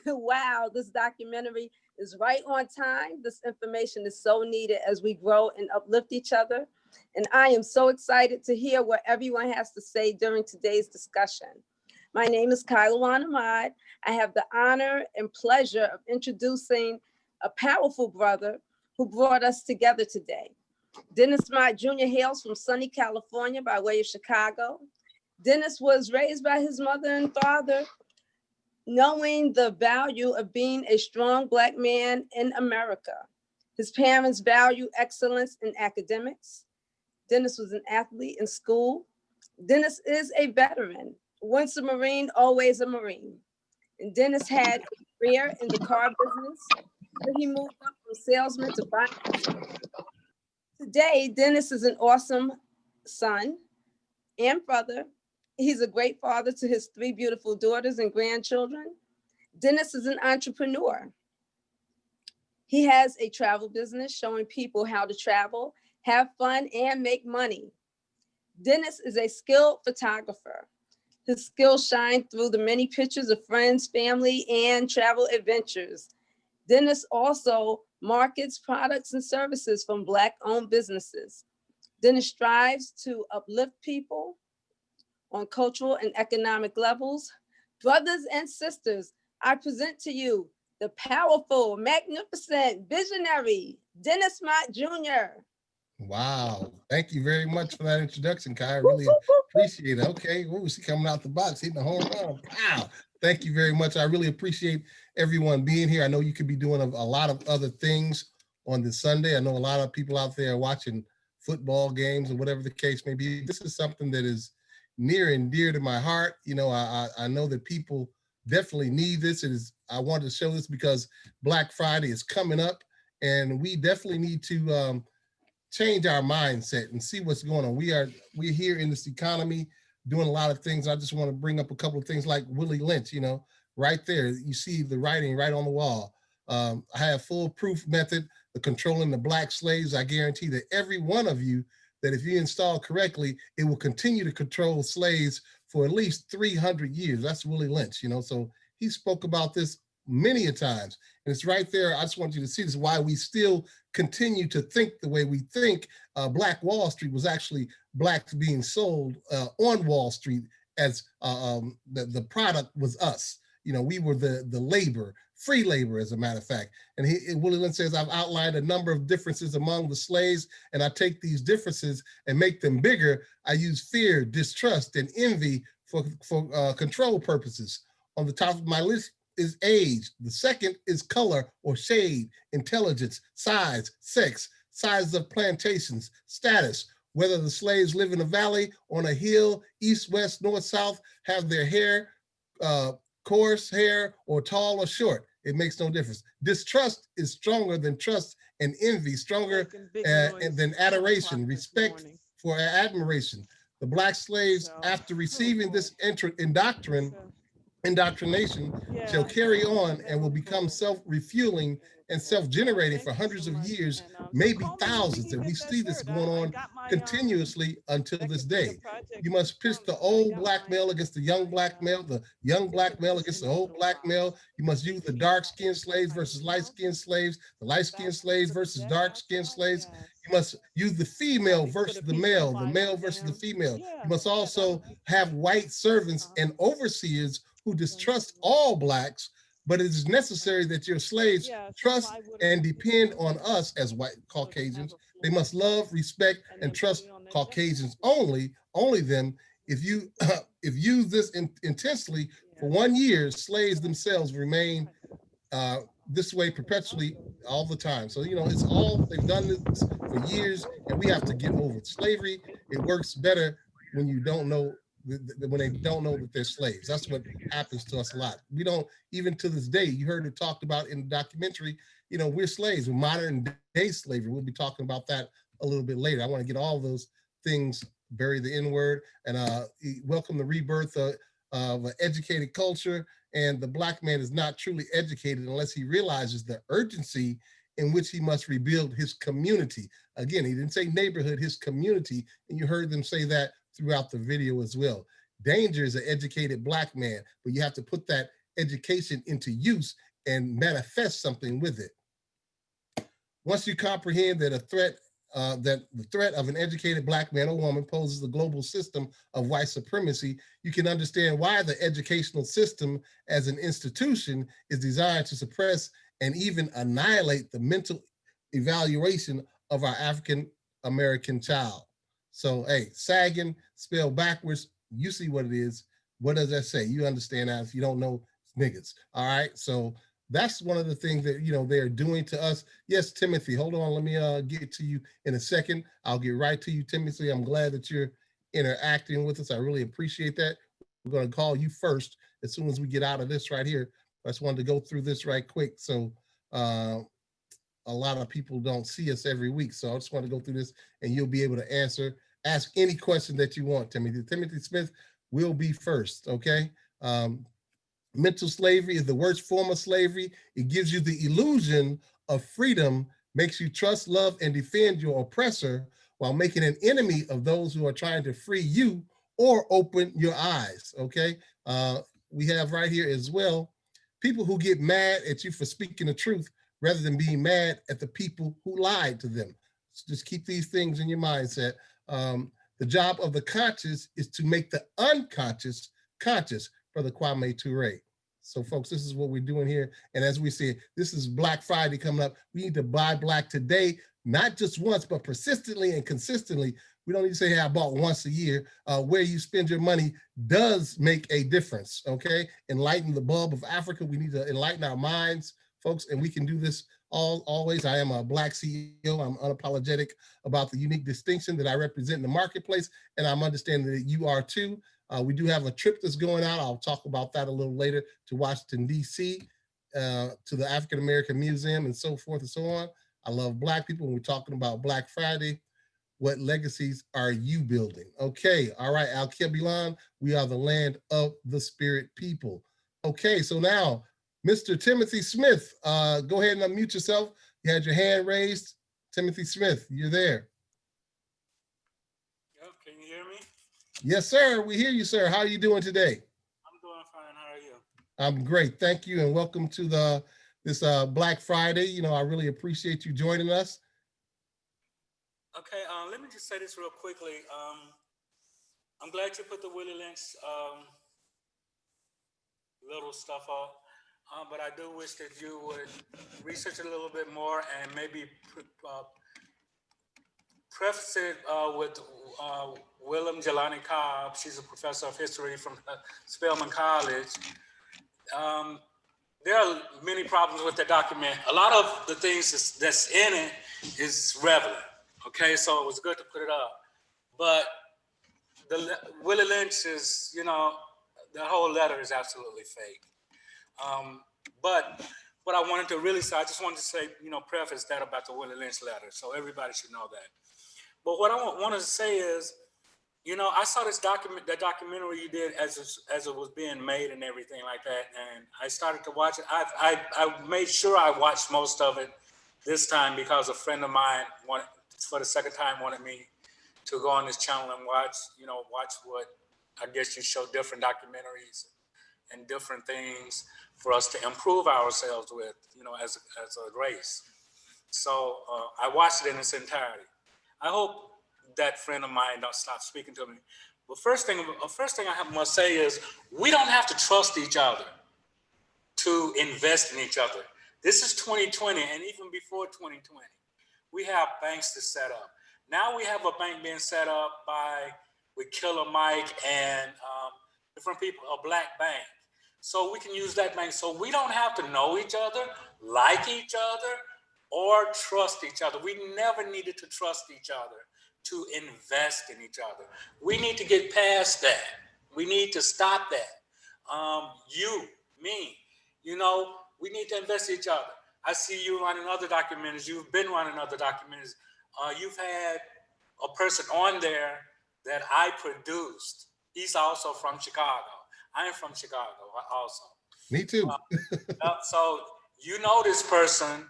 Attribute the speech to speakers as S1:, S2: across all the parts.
S1: Wow, this documentary is right on time. This information is so needed as we grow and uplift each other. And I am so excited to hear what everyone has to say during today's discussion. My name is Kylawan Ahmad. I have the honor and pleasure of introducing a powerful brother who brought us together today. Dennis Mott Jr. hails from sunny California by way of Chicago. Dennis was raised by his mother and father, knowing the value of being a strong Black man in America. His parents value excellence in academics. Dennis was an athlete in school. Dennis is a veteran. Once a Marine, always a Marine. And Dennis had a career in the car business where he moved up from salesman to finance. Today, Dennis is an awesome son and brother. He's a great father to his 3 beautiful daughters and grandchildren. Dennis is an entrepreneur. He has a travel business showing people how to travel, have fun, and make money. Dennis is a skilled photographer. His skills shine through the many pictures of friends, family, and travel adventures. Dennis also markets products and services from Black-owned businesses. Dennis strives to uplift people on cultural and economic levels. Brothers and sisters, I present to you the powerful, magnificent, visionary, Dennis Mott Jr.
S2: Wow. Thank you very much for that introduction, Kai. I really appreciate it. Okay. What was he coming out the box, hitting a home run? Wow. Thank you very much. I really appreciate everyone being here. I know you could be doing a lot of other things on this Sunday. I know a lot of people out there watching football games and whatever the case may be. This is something that is near and dear to my heart. You know, I know that people definitely need this. I wanted to show this because Black Friday is coming up, and we definitely need to change our mindset and see what's going on. We're here in this economy doing a lot of things. I just want to bring up a couple of things like Willie Lynch, you know, right there. You see the writing right on the wall. I have full proof method, the controlling the Black slaves. I guarantee that every one of you, that if you install correctly, it will continue to control slaves for at least 300 years. That's Willie Lynch, you know, so he spoke about this many a times. And it's right there. I just want you to see this, why we still continue to think the way we think. Black Wall Street was actually Blacks being sold on Wall Street as the product was us. You know, we were the labor, free labor, as a matter of fact. And Willie Lynch says, I've outlined a number of differences among the slaves, and I take these differences and make them bigger. I use fear, distrust, and envy for control purposes. On the top of my list is age. The second is color or shade, intelligence, size, sex, size of plantations, status, whether the slaves live in a valley, on a hill, east, west, north, south, have their hair, coarse hair, or tall or short. It makes no difference. Distrust is stronger than trust, and envy stronger than adoration, respect for admiration. The Black slaves, after receiving this indoctrination shall carry on and will become self-refueling and self-generating for hundreds of years, maybe thousands. And we see this going on continuously until this day. You must pitch the old Black male against the young Black male, the young Black male against the old Black male. You must use the dark-skinned slaves versus light-skinned slaves, the light-skinned slaves versus dark-skinned slaves. You must use the female versus the male versus the female. You must also have white servants and overseers who distrust all Blacks, but it is necessary that your slaves trust and depend on us as white Caucasians. They must love, respect, and trust Caucasians only them. If you use this intensely for 1 year, slaves themselves remain this way perpetually all the time. So, you know, it's all, they've done this for years, and we have to get over it. Slavery, it works better when you don't know, when they don't know that they're slaves. That's what happens to us a lot. We don't, even to this day, you heard it talked about in the documentary, you know, we're slaves, we're modern day slavery. We'll be talking about that a little bit later. I want to get all those things, bury the N word, and welcome the rebirth of an educated culture. And the Black man is not truly educated unless he realizes the urgency in which he must rebuild his community. Again, he didn't say neighborhood, his community. And you heard them say that throughout the video as well. Danger is an educated Black man, but you have to put that education into use and manifest something with it. Once you comprehend that that the threat of an educated Black man or woman poses the global system of white supremacy, you can understand why the educational system as an institution is designed to suppress and even annihilate the mental evaluation of our African American child. So, hey, sagging, spelled backwards, you see what it is. What does that say? You understand that. If you don't know, it's niggas. All right. So that's one of the things that they're doing to us. Yes, Timothy, hold on. Let me get to you in a second. I'll get right to you, Timothy. I'm glad that you're interacting with us. I really appreciate that. We're going to call you first as soon as we get out of this right here. I just wanted to go through this right quick. So a lot of people don't see us every week. So I just want to go through this and you'll be able to ask any question that you want, Timothy. Timothy Smith will be first, okay? Mental slavery is the worst form of slavery. It gives you the illusion of freedom, makes you trust, love, and defend your oppressor while making an enemy of those who are trying to free you or open your eyes, okay? We have right here as well, people who get mad at you for speaking the truth rather than being mad at the people who lied to them. So just keep these things in your mindset. The job of the conscious is to make the unconscious conscious, Brother Kwame Ture. So folks, this is what we're doing here. And as we said, this is Black Friday coming up. We need to buy Black today, not just once, but persistently and consistently. We don't need to say, hey, I bought once a year. Where you spend your money does make a difference, okay? Enlighten the bulb of Africa. We need to enlighten our minds, folks, and we can do this always. I am a Black CEO. I'm unapologetic about the unique distinction that I represent in the marketplace, and I'm understanding that you are too. We do have a trip that's going out. I'll talk about that a little later, to Washington, D.C., to the African American Museum and so forth and so on. I love Black people. When we're talking about Black Friday, what legacies are you building? Okay, all right, Al-Kebilan, we are the land of the spirit people. Okay, so now, Mr. Timothy Smith, go ahead and unmute yourself. You had your hand raised. Timothy Smith, you're there.
S3: Yep, can you hear me?
S2: Yes, sir. We hear you, sir. How are you doing today?
S3: I'm doing fine. How are you?
S2: I'm great. Thank you. And welcome to this Black Friday. I really appreciate you joining us.
S3: Okay, let me just say this real quickly. I'm glad you put the Willie Lynch little stuff up, but I do wish that you would research it a little bit more and maybe preface it with Willem Jelani Cobb. She's a professor of history from Spelman College. There are many problems with the document. A lot of the things that's in it is relevant. Okay, so it was good to put it up. But Willie Lynch is, the whole letter is absolutely fake. But what I wanted to really say, I just wanted to say, preface that about the Willie Lynch letter, so everybody should know that. But what I wanted to say is, I saw that documentary you did as it was being made and everything like that, and I started to watch it. I made sure I watched most of it this time because a friend of mine for the second time wanted me to go on this channel and watch what I guess you show different documentaries and different things for us to improve ourselves with, as a race. So I watched it in its entirety. I hope that friend of mine don't stop speaking to me. But first thing I must say is we don't have to trust each other to invest in each other. This is 2020, and even before 2020, we have banks to set up. Now we have a bank being set up with Killer Mike and different people, a black bank. So we can use that bank. So we don't have to know each other, like each other, or trust each other. We never needed to trust each other to invest in each other. We need to get past that. We need to stop that. You, me, we need to invest in each other. I see you running other documentaries. You've been running other documentaries. You've had a person on there that I produced. He's also from Chicago. I am from Chicago also.
S2: Me too.
S3: So you know this person,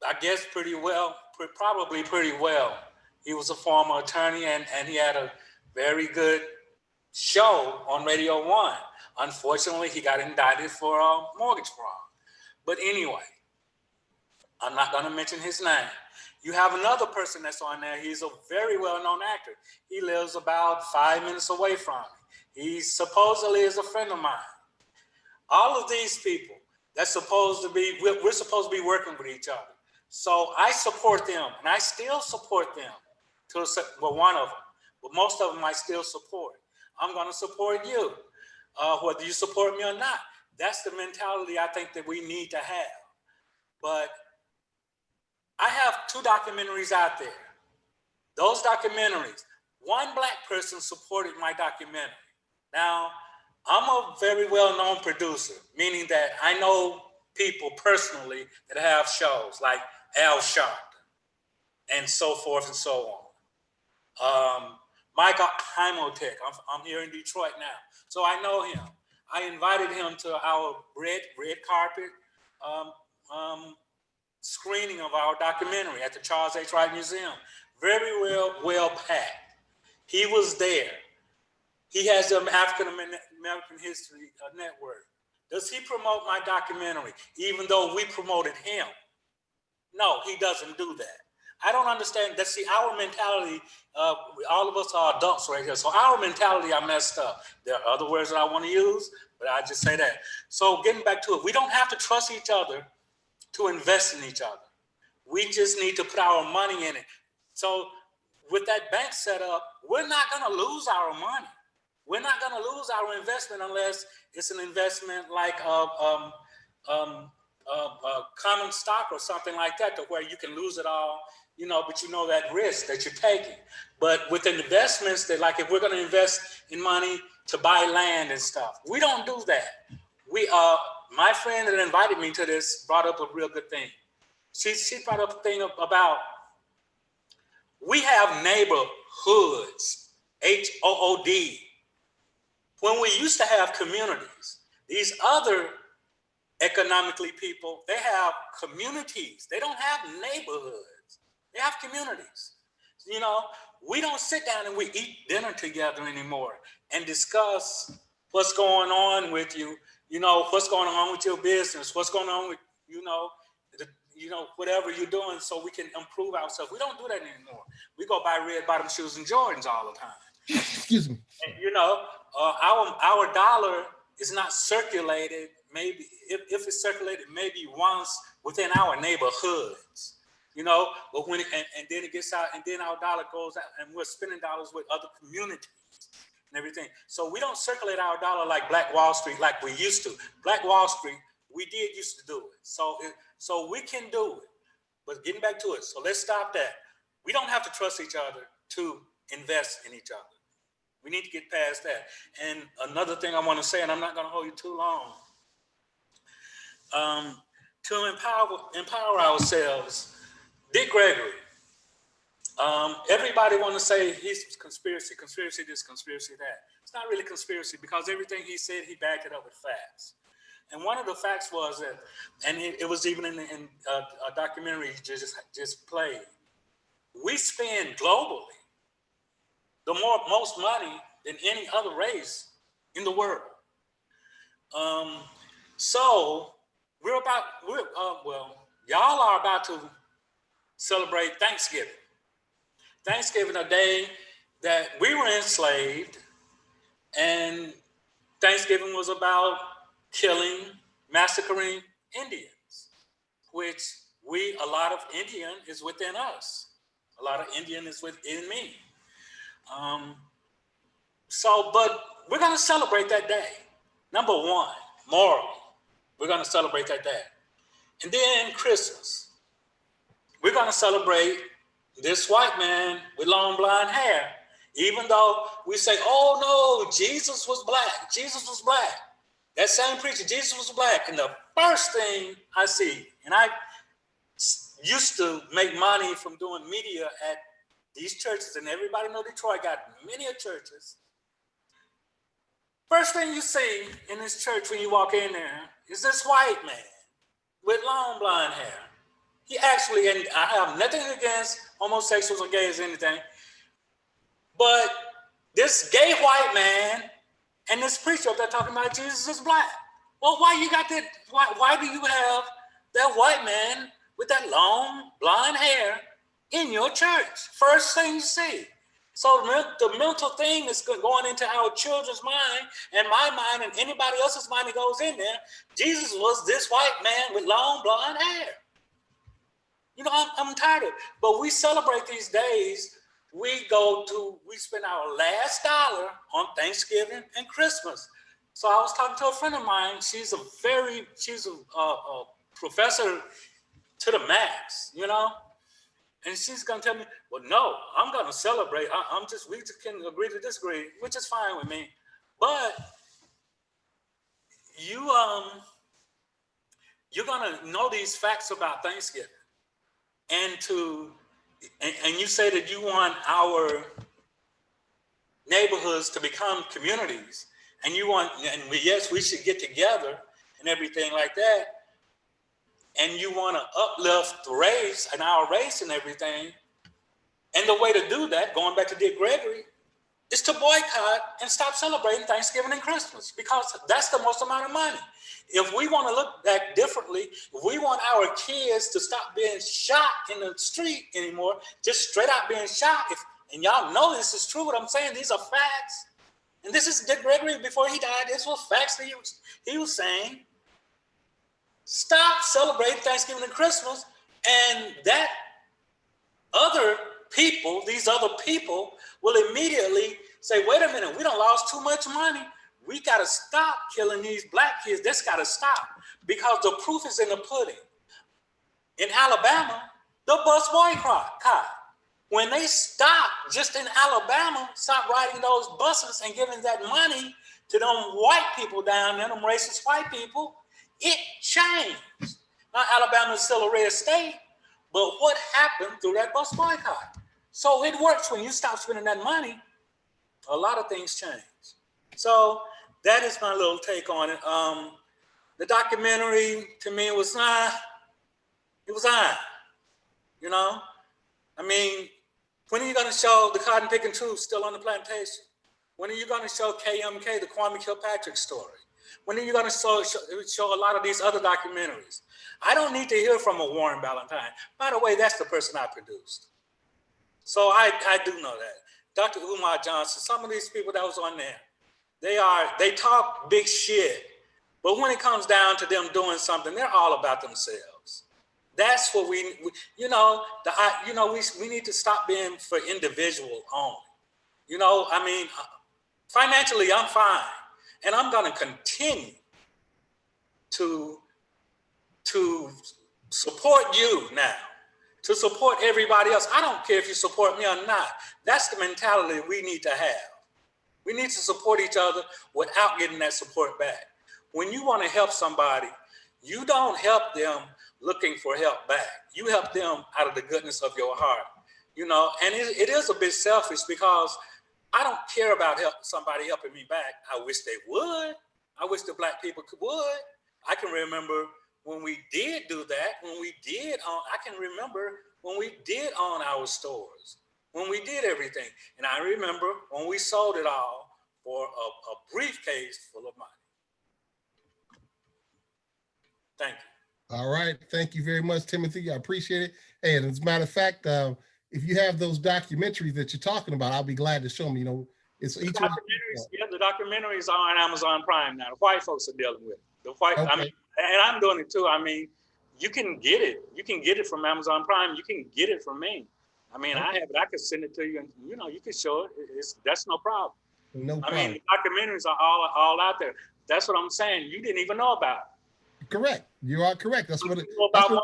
S3: I guess pretty well, probably pretty well. He was a former attorney and he had a very good show on Radio 1. Unfortunately, he got indicted for mortgage fraud. But anyway, I'm not going to mention his name. You have another person that's on there. He's a very well-known actor. He lives about 5 minutes away from me. He supposedly is a friend of mine. All of these people, we're supposed to be working with each other. So I support them, and I still support them. One of them, but most of them I still support. I'm going to support you, whether you support me or not. That's the mentality I think that we need to have. But I have 2 documentaries out there. Those documentaries, one Black person supported my documentary. Now, I'm a very well-known producer, meaning that I know people personally that have shows like Al Sharpton and so forth and so on. Michael Heimotech, I'm here in Detroit now, so I know him. I invited him to our red carpet screening of our documentary at the Charles H. Wright Museum. Very well packed. He was there. He has the African American History Network. Does he promote my documentary even though we promoted him? No, he doesn't do that. I don't understand that. See, our mentality, all of us are adults right here. So our mentality are messed up. There are other words that I want to use, but I just say that. So getting back to it, we don't have to trust each other to invest in each other. We just need to put our money in it. So with that bank set up, we're not going to lose our money. We're not going to lose our investment unless it's an investment like common stock or something like that, to where you can lose it all, but you know that risk that you're taking. But with investments, that like if we're going to invest in money to buy land and stuff, we don't do that. My friend that invited me to this brought up a real good thing. She brought up a thing about we have neighborhoods, HOOD. When we used to have communities, these other economically people, they have communities. They don't have neighborhoods. They have communities. We don't sit down and we eat dinner together anymore and discuss what's going on with you, what's going on with your business, what's going on with, whatever you're doing, so we can improve ourselves. We don't do that anymore. We go buy red bottom shoes and Jordans all the time.
S2: Excuse me.
S3: And, our dollar is not circulated. Maybe if it's circulated, maybe once within our neighborhoods, but when and then it gets out, and then our dollar goes out, and we're spending dollars with other communities and everything. So we don't circulate our dollar like Black Wall Street like we used to. Black Wall Street, we did used to do it. So we can do it. But getting back to it, so let's stop that. We don't have to trust each other to invest in each other. We need to get past that. And another thing I want to say, and I'm not going to hold you too long, to empower ourselves, Dick Gregory, everybody want to say he's conspiracy this, conspiracy that. It's not really conspiracy, because everything he said, he backed it up with facts. And one of the facts was that, and it was even in a documentary he just played, we spend globally most money than any other race in the world. So y'all are about to celebrate Thanksgiving. Thanksgiving, a day that we were enslaved, and Thanksgiving was about killing, massacring Indians, which a lot of Indian is within us. A lot of Indian is within me. But we're going to celebrate that day. Number one, morally, we're going to celebrate that day. And then Christmas, we're going to celebrate this white man with long blonde hair, even though we say, oh no, Jesus was black. Jesus was black. That same preacher, Jesus was black. And the first thing I see, and I used to make money from doing media at these churches, and everybody know Detroit got many churches. First thing you see in this church when you walk in there is this white man with long blonde hair. He actually, and I have nothing against homosexuals or gays or anything, but this gay white man and this preacher up there talking about Jesus is black. Well, why you got that? Why do you have that white man with that long blonde hair in your church? First thing you see. So the mental thing is going into our children's mind and my mind and anybody else's mind that goes in there. Jesus was this white man with long blonde hair. You know, I'm tired of it. But we celebrate these days. We spend our last dollar on Thanksgiving and Christmas. So I was talking to a friend of mine. She's a professor to the max, you know? And she's gonna tell me, well, no, I'm gonna celebrate. We just can agree to disagree, which is fine with me. But you're gonna know these facts about Thanksgiving. And you say that you want our neighborhoods to become communities, and yes, we should get together and everything like that. And you want to uplift the race and our race and everything. And the way to do that, going back to Dick Gregory, is to boycott and stop celebrating Thanksgiving and Christmas, because that's the most amount of money. If we want to look back differently, if we want our kids to stop being shot in the street anymore, just straight out being shot, and y'all know this is true, what I'm saying, these are facts. And this is Dick Gregory before he died. This was facts that he was saying. Stop celebrating Thanksgiving and Christmas, and these other people will immediately say, wait a minute, we done lost too much money. We got to stop killing these black kids. This got to stop, because the proof is in the pudding. In Alabama, the bus boycott. When they stopped, just in Alabama, stop riding those buses and giving that money to them white people down there, them racist white people, it changed. Now, Alabama is still a red state, but what happened through that bus boycott? So it works. When you stop spending that money, a lot of things change. So that is my little take on it. The documentary, to me, was on. You know? I mean, when are you going to show the cotton picking troops still on the plantation? When are you going to show KMK, the Kwame Kilpatrick story? When are you going to show a lot of these other documentaries? I don't need to hear from a Warren Ballantine. By the way, that's the person I produced. So I do know that. Dr. Umar Johnson, some of these people that was on there, they talk big shit, but when it comes down to them doing something, they're all about themselves. That's what we need to stop being for individual only. You know, I mean, financially, I'm fine. And I'm going to continue to support you now, to support everybody else. I don't care if you support me or not. That's the mentality we need to have. We need to support each other without getting that support back. When you want to help somebody, you don't help them looking for help back. You help them out of the goodness of your heart. You know, and it is a bit selfish, because I don't care about somebody helping me back. I wish they would. I wish the black people would. I can remember when we did do that, I can remember when we did own our stores, when we did everything. And I remember when we sold it all for a briefcase full of money. Thank you.
S2: All right. Thank you very much, Timothy. I appreciate it. And as a matter of fact, if you have those documentaries that you're talking about, I'll be glad to show them. You know, it's each one.
S3: The documentaries are on Amazon Prime now. The white folks are dealing with it. The white, okay. I mean, and I'm doing it too. I mean, you can get it. You can get it from Amazon Prime. You can get it from me. I mean, okay. I have it. I could send it to you, and you can show it. That's no problem.
S2: No problem.
S3: I mean, the documentaries are all out there. That's what I'm saying. You didn't even know about it.
S2: Correct. You are correct. That's what we're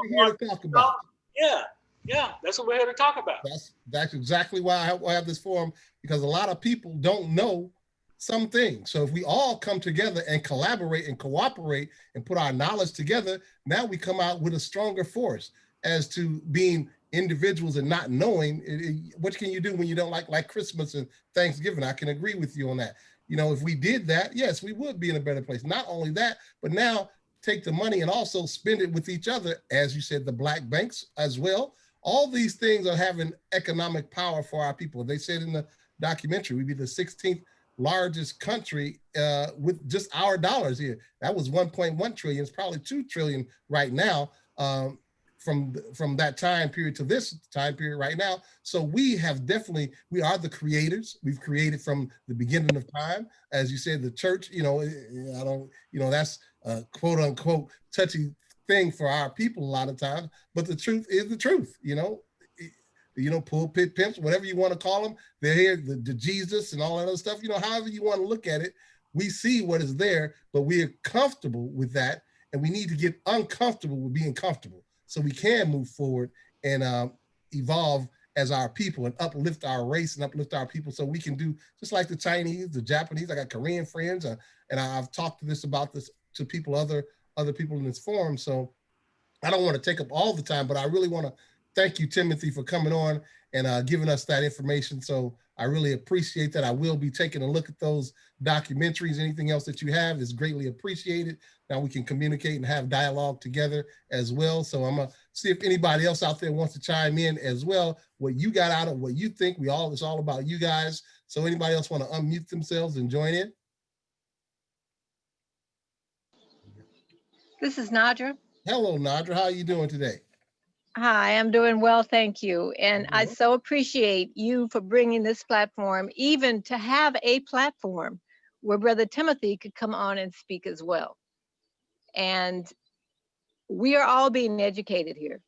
S2: here to talk about.
S3: Yeah, that's what we're here to talk about.
S2: That's exactly why I have this forum, because a lot of people don't know some things. So if we all come together and collaborate and cooperate and put our knowledge together, now we come out with a stronger force. As to being individuals and not knowing, what can you do when you don't like Christmas and Thanksgiving? I can agree with you on that. You know, if we did that, yes, we would be in a better place. Not only that, but now take the money and also spend it with each other. As you said, the black banks as well. All these things are having economic power for our people. They said in documentary. We'd be the 16th largest country with just our dollars here. That was 1.1 trillion. It's probably 2 trillion right now. From that time period to this time period right now. So we are the creators. We've created from the beginning of time. As you said, the church, that's a quote unquote touchy thing for our people a lot of times, but the truth is the truth, pulpit pimps, whatever you want to call them, they're here, the Jesus and all that other stuff, however you want to look at it, we see what is there, but we are comfortable with that. And we need to get uncomfortable with being comfortable so we can move forward and evolve as our people and uplift our race and uplift our people so we can do just like the Chinese, the Japanese. I got Korean friends, and I've talked about this to people, other people in this forum. So I don't want to take up all the time, but I really want to thank you, Timothy, for coming on and giving us that information. So I really appreciate that. I will be taking a look at those documentaries. Anything else that you have is greatly appreciated. Now we can communicate and have dialogue together as well. So I'm gonna see if anybody else out there wants to chime in as well. What you got out of what you think. It's all about you guys. So anybody else want to unmute themselves and join in?
S4: This is Nadra.
S2: Hello, Nadra. How are you doing today?
S4: Hi, I'm doing well, thank you. And I so appreciate you for bringing this platform, even to have a platform where Brother Timothy could come on and speak as well. And we are all being educated here.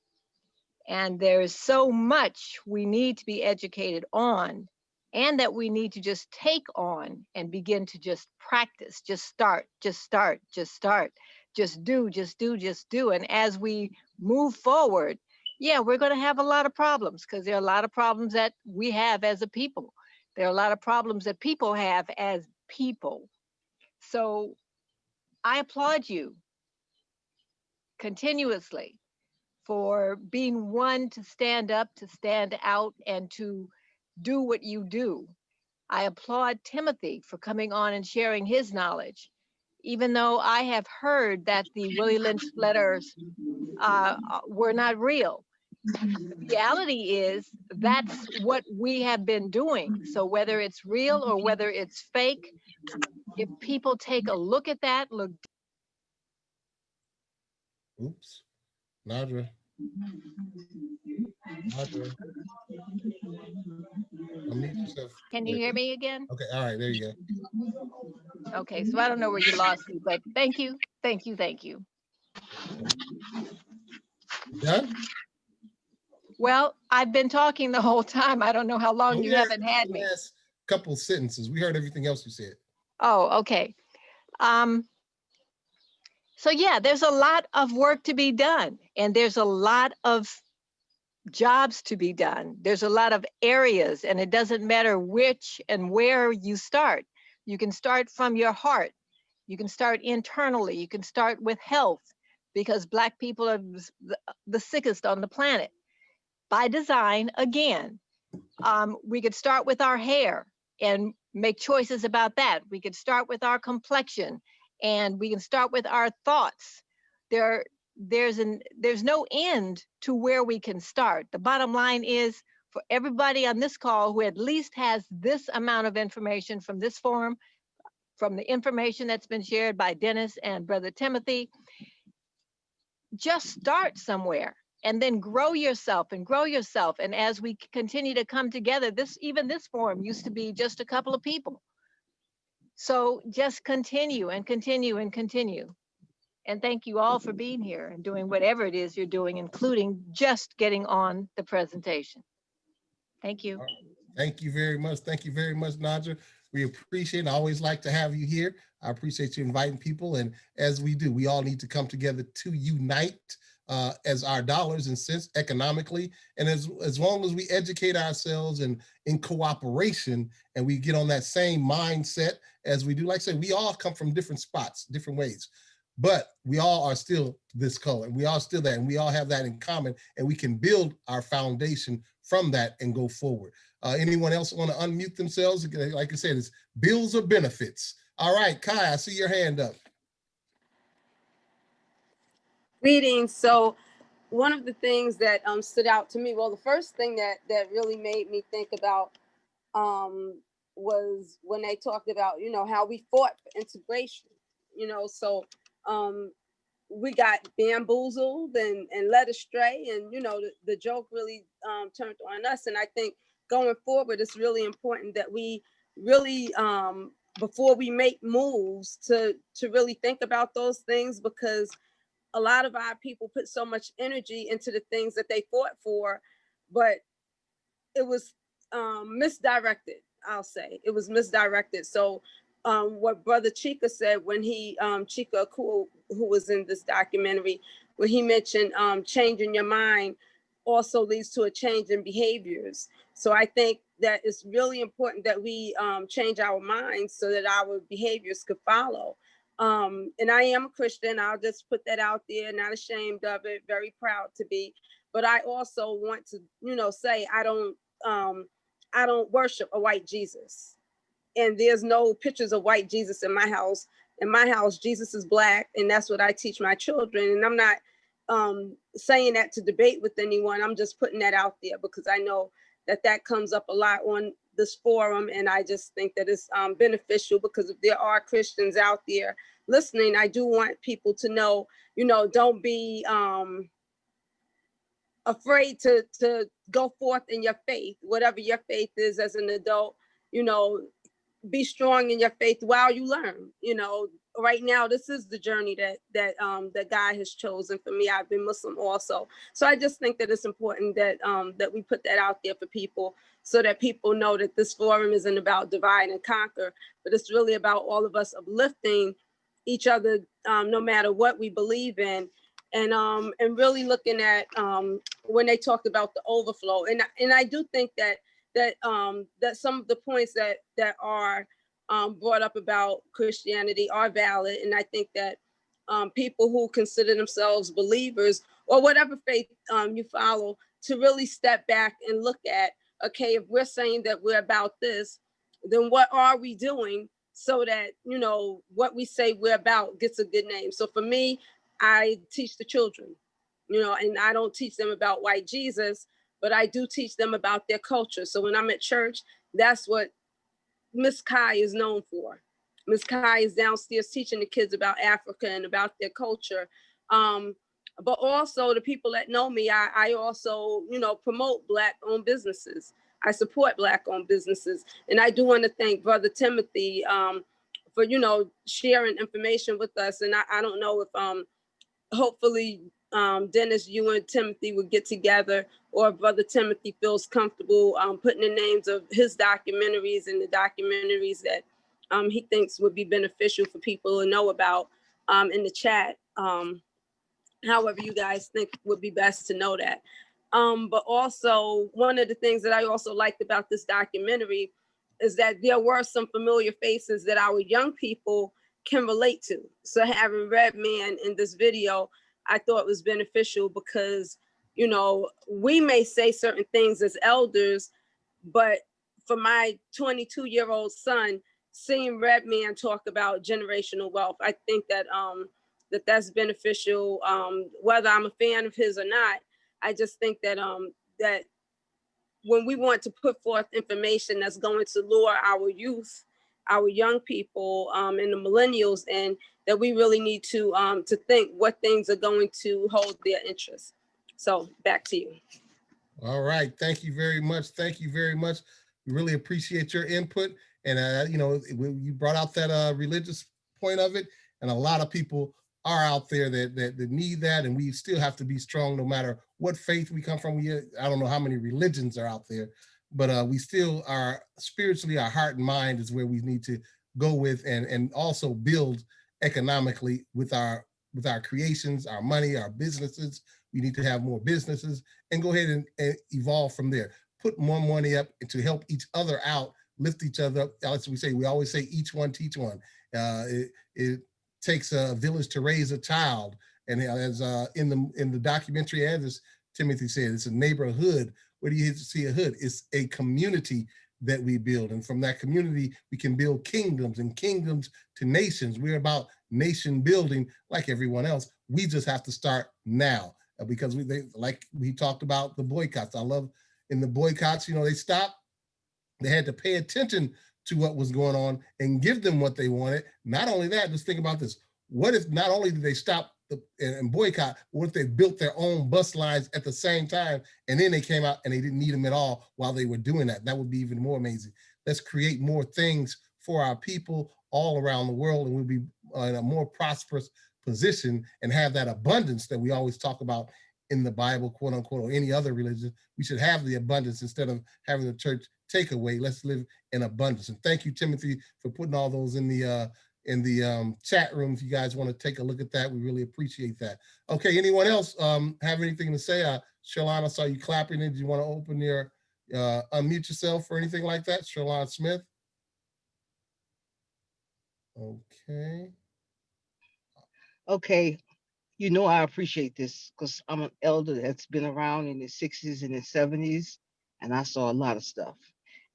S4: And there's so much we need to be educated on, and that we need to just take on and begin to just practice, just start, just do. And as we move forward, yeah, we're going to have a lot of problems, because there are a lot of problems that we have as a people. There are a lot of problems that people have as people. So I applaud you continuously for being one to stand up, to stand out, and to do what you do. I applaud Timothy for coming on and sharing his knowledge, even though I have heard that the Willie Lynch letters were not real. The reality is that's what we have been doing. So whether it's real or whether it's fake, if people take a look at that,
S2: Oops, Nadra. Unmute yourself.
S4: Can you hear me again?
S2: Okay, all right, there you go.
S4: Okay, so I don't know where you lost me, but thank you.
S2: Done?
S4: Well, I've been talking the whole time. I don't know how long you haven't had me.
S2: Last couple of sentences. We heard everything else you said.
S4: Oh, okay. So yeah, there's a lot of work to be done, and there's a lot of jobs to be done. There's a lot of areas, and it doesn't matter which and where you start. You can start from your heart. You can start internally. You can start with health, because Black people are the sickest on the planet. By design, again, we could start with our hair and make choices about that. We could start with our complexion, and we can start with our thoughts. There's no end to where we can start. The bottom line is, for everybody on this call who at least has this amount of information from this forum, from the information that's been shared by Dennis and Brother Timothy, just start somewhere and then grow yourself and grow yourself. And as we continue to come together, even this forum used to be just a couple of people. So just continue and continue and continue. And thank you all for being here and doing whatever it is you're doing, including just getting on the presentation. Thank you.
S2: Thank you very much. Thank you very much, Nadra. We appreciate it. I always like to have you here. I appreciate you inviting people. And as we do, we all need to come together to unite as our dollars and cents economically. And as long as we educate ourselves and in cooperation, and we get on that same mindset as we do, like I said, we all come from different spots, different ways. But we all are still this color. We all still that, and we all have that in common, and we can build our foundation from that and go forward. Anyone else want to unmute themselves? Like I said, it's bills or benefits. All right, Kai, I see your hand up.
S1: Greetings. So one of the things that stood out to me, well, the first thing that really made me think about was when they talked about, how we fought for integration, so we got bamboozled and led astray, and the joke really turned on us. And I think going forward, it's really important that we really before we make moves to really think about those things, because a lot of our people put so much energy into the things that they fought for, but it was misdirected. I'll say it was misdirected. So what Brother Chika said when he Chika Akua, who was in this documentary, when he mentioned changing your mind also leads to a change in behaviors. So I think that it's really important that we change our minds so that our behaviors could follow. And I am a Christian. I'll just put that out there, not ashamed of it, very proud to be. But I also want to, say I don't worship a white Jesus. And there's no pictures of white Jesus in my house. In my house, Jesus is Black, and that's what I teach my children. And I'm not saying that to debate with anyone. I'm just putting that out there because I know that comes up a lot on this forum, and I just think that it's beneficial, because if there are Christians out there listening, I do want people to know, don't be afraid to go forth in your faith, whatever your faith is as an adult. Be strong in your faith while you learn. Right now, this is the journey that God has chosen for me. I've been Muslim also, so I just think that it's important that that we put that out there for people, so that people know that this forum isn't about divide and conquer, but it's really about all of us uplifting each other, no matter what we believe in, and really looking at when they talked about the overflow, and I do think that some of the points that are brought up about Christianity are valid. And I think that people who consider themselves believers, or whatever faith you follow, to really step back and look at, okay, if we're saying that we're about this, then what are we doing so that, what we say we're about gets a good name? So for me, I teach the children, and I don't teach them about white Jesus, but I do teach them about their culture. So when I'm at church, that's what Miss Kai is known for. Miss Kai is downstairs teaching the kids about Africa and about their culture. But also the people that know me, I also, promote Black-owned businesses. I support Black-owned businesses. And I do want to thank Brother Timothy for, sharing information with us. And I don't know if hopefully Dennis, you and Timothy would get together, or Brother Timothy feels comfortable putting the names of his documentaries and the documentaries that he thinks would be beneficial for people to know about in the chat. However you guys think would be best to know that. But also, one of the things that I also liked about this documentary is that there were some familiar faces that our young people can relate to. So having Redman in this video, I thought was beneficial, because, we may say certain things as elders, but for my 22-year-old son, seeing Redman talk about generational wealth, I think that that's beneficial, whether I'm a fan of his or not. I just think that that when we want to put forth information that's going to lure our youth, our young people, and the millennials, and that we really need to think what things are going to hold their interest. So back to you.
S2: All right. Thank you very much. Thank you very much. We really appreciate your input. And, you brought out that religious point of it. And a lot of people are out there that need that. And we still have to be strong no matter what faith we come from. I don't know how many religions are out there, but we still are spiritually, our heart and mind is where we need to go with, and also build economically with our creations, our money, our businesses. We need to have more businesses and go ahead and evolve from there. Put more money up to help each other out, lift each other up. As we always say, each one teach one. It takes a village to raise a child. And as in the documentary, as Timothy said, it's a neighborhood. Where do you see a hood? It's a community that we build. And from that community, we can build kingdoms, and kingdoms to nations. We're about nation building like everyone else. We just have to start now, because like we talked about the boycotts. I love in the boycotts, they stop They had to pay attention to what was going on and give them what they wanted. Not only that, just think about this. What if not only did they stop and boycott, what if they built their own bus lines at the same time, and then they came out and they didn't need them at all while they were doing that? That would be even more amazing. Let's create more things for our people all around the world, and we'll be in a more prosperous position and have that abundance that we always talk about in the Bible, quote unquote, or any other religion. We should have the abundance instead of having the church take away. Let's live in abundance. And thank you, Timothy, for putting all those in the chat room. If you guys want to take a look at that, we really appreciate that. Okay, anyone else have anything to say? Sherlon, I saw you clapping. Did you want to open your unmute yourself or anything like that? Sherlon Smith. Okay.
S5: Okay, you know I appreciate this because I'm an elder that's been around in the 60s and the 70s, and I saw a lot of stuff.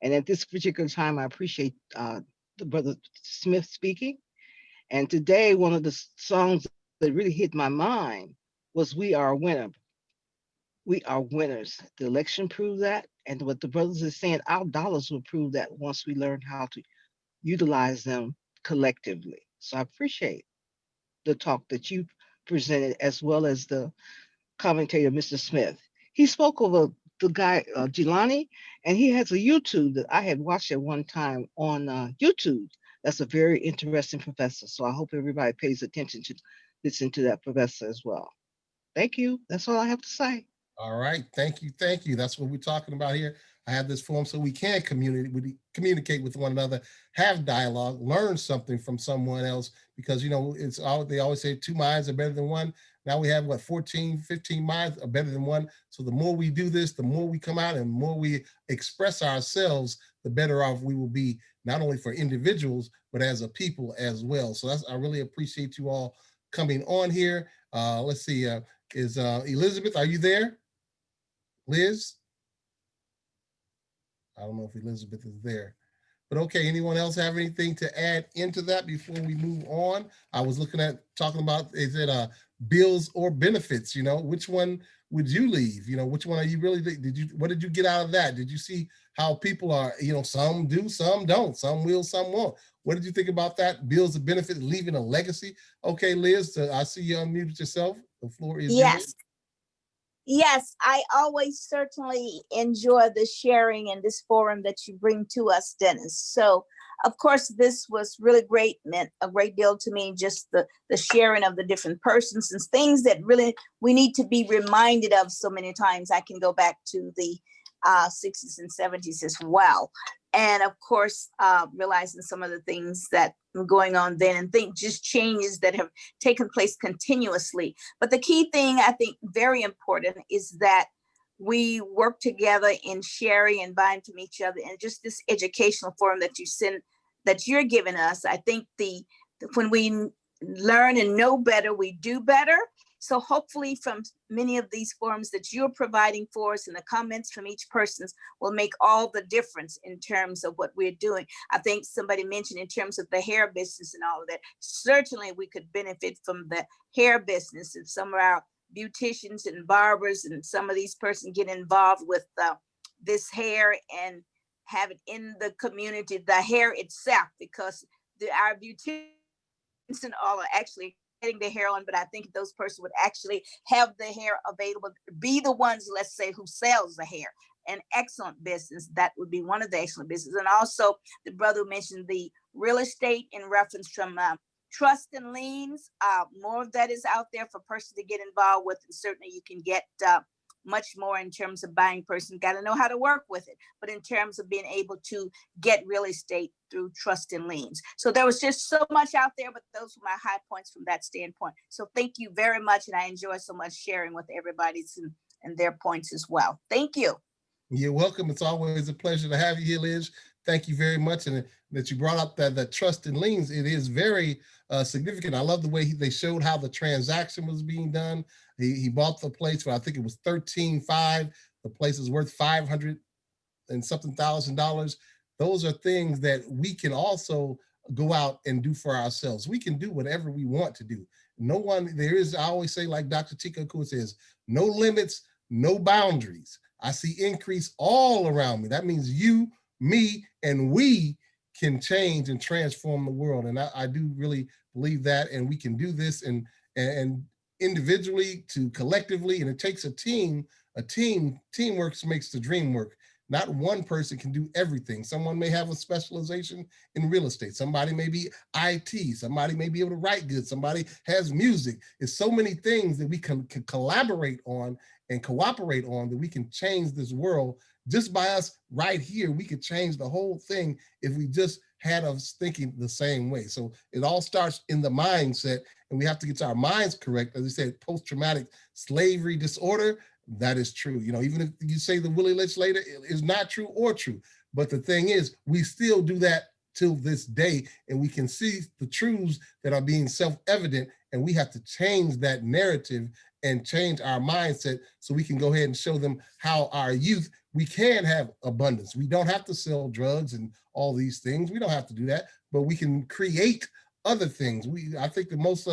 S5: And at this particular time, I appreciate the brother Smith speaking. And today, one of the songs that really hit my mind was "We Are a Winner." We are winners. The election proved that, and what the brothers are saying, our dollars will prove that once we learn how to utilize them collectively. So I appreciate the talk that you presented, as well as the commentator, Mr. Smith. He spoke over the guy, Jelani, and he has a YouTube that I had watched at one time on YouTube. That's a very interesting professor. So I hope everybody pays attention to listen to that professor as well. Thank you. That's all I have to say.
S2: All right. Thank you. Thank you. That's what we're talking about here. I have this forum so we can communicate with one another, have dialogue, learn something from someone else, because, you know, it's all, they always say 2 minds are better than one. Now we have what, 14, 15 minds are better than one. So the more we do this, the more we come out and more we express ourselves, the better off we will be, not only for individuals, but as a people as well. So I really appreciate you all coming on here. Let's see, is Elizabeth, are you there? Liz? I don't know if Elizabeth is there, but okay. Anyone else have anything to add into that before we move on? I was talking about, is it bills or benefits? You know, which one would you leave? You know, which one are you really, what did you get out of that? Did you see how people are, you know, some do, some don't, some will, some won't. What did you think about that? Bills and benefits, leaving a legacy. Okay, Liz, I see you unmuted yourself. The floor is yours.
S6: Yes, I always certainly enjoy the sharing in this forum that you bring to us, Dennis. So, of course, this was really great, meant a great deal to me, just the sharing of the different persons and things that really we need to be reminded of so many times. I can go back to the 60s and 70s as well. And of course, realizing some of the things that were going on then, and think just changes that have taken place continuously. But the key thing I think very important is that we work together in sharing and buying from each other, and just this educational forum that you're giving us. I think when we learn and know better, we do better. So hopefully from many of these forums that you're providing for us and the comments from each person will make all the difference in terms of what we're doing. I think somebody mentioned in terms of the hair business and all of that, certainly we could benefit from the hair business, if some of our beauticians and barbers and some of these persons get involved with this hair and have it in the community, the hair itself, because our beauticians and all are actually getting the hair on, but I think those persons would actually have the hair available, be the ones, let's say, who sells the hair. An excellent business. That would be one of the excellent businesses. And also the brother mentioned the real estate in reference from trust and liens. More of that is out there for persons to get involved with, and certainly you can get much more in terms of buying. Person got to know how to work with it, but in terms of being able to get real estate through trust and liens. So there was just so much out there, but those were my high points from that standpoint. So thank you very much, and I enjoy so much sharing with everybody's and their points as well. Thank you.
S2: You're welcome. It's always a pleasure to have you here, Liz. Thank you very much. And that you brought up that trust and liens, it is very significant. I love the way they showed how the transaction was being done. He bought the place for, I think it was $13,500. The place is worth $500 and something $1,000. Those are things that we can also go out and do for ourselves. We can do whatever we want to do. No one, there is, I always say, like Dr. Chico Kua says, no limits, no boundaries. I see increase all around me. That means you me and we can change and transform the world. And I do really believe that, and we can do this and individually to collectively, and it takes a team. Teamwork makes the dream work. Not one person can do everything. Someone may have a specialization in real estate. Somebody may be IT. Somebody may be able to write good. Somebody has music. It's so many things that we can collaborate on and cooperate on that we can change this world just by us right here. We could change the whole thing if we just had us thinking the same way. So it all starts in the mindset, and we have to get our minds correct. As I said, post-traumatic slavery disorder, that is true. You know, even if you say the Willie Lynch later is not true or true, but the thing is, we still do that till this day, and we can see the truths that are being self-evident, and we have to change that narrative and change our mindset so we can go ahead and show them how our youth, we can have abundance. We don't have to sell drugs and all these things. We don't have to do that, but we can create other things. I think that most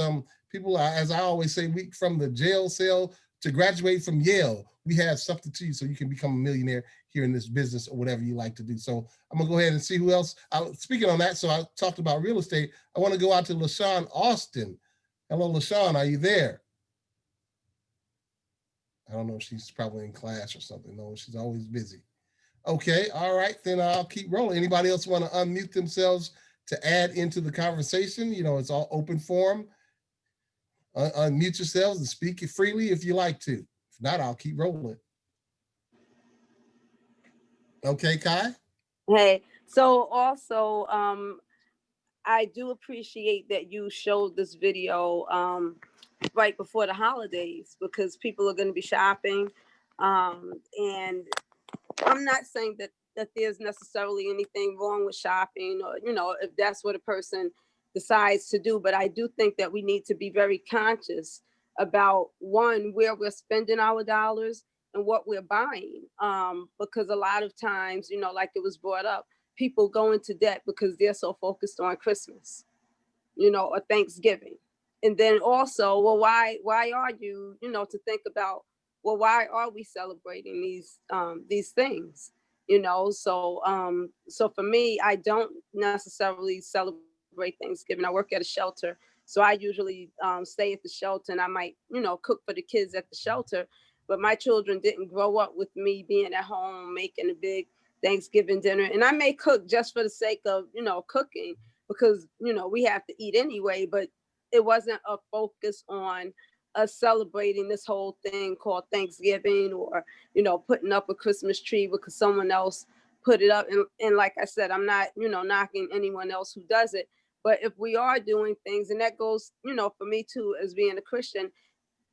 S2: people, as I always say, we from the jail cell to graduate from Yale, we have something to you so you can become a millionaire here in this business or whatever you like to do. So I'm gonna go ahead and see who else. Speaking on that, so I talked about real estate. I wanna go out to LaShawn Austin. Hello, LaShawn, are you there? I don't know if she's probably in class or something. No, she's always busy. Okay, all right, then I'll keep rolling. Anybody else wanna unmute themselves to add into the conversation? You know, it's all open forum. Unmute yourselves and speak it freely if you like to. If not, I'll keep rolling. Okay, Kai?
S1: Hey, so also, I do appreciate that you showed this video right before the holidays because people are going to be shopping. And I'm not saying that there's necessarily anything wrong with shopping or, you know, if that's what a person decides to do. But I do think that we need to be very conscious about, one, where we're spending our dollars and what we're buying. Because a lot of times, you know, like it was brought up, people go into debt because they're so focused on Christmas, you know, or Thanksgiving. And then also, well, why are you, you know, to think about, well, why are we celebrating these things? You know, so for me, I don't necessarily celebrate Thanksgiving. I work at a shelter, so I usually stay at the shelter, and I might, you know, cook for the kids at the shelter. But my children didn't grow up with me being at home making a big Thanksgiving dinner, and I may cook just for the sake of, you know, cooking because, you know, we have to eat anyway. But it wasn't a focus on us celebrating this whole thing called Thanksgiving, or, you know, putting up a Christmas tree because someone else put it up. And like I said, I'm not, you know, knocking anyone else who does it. But if we are doing things, and that goes, you know, for me too, as being a Christian,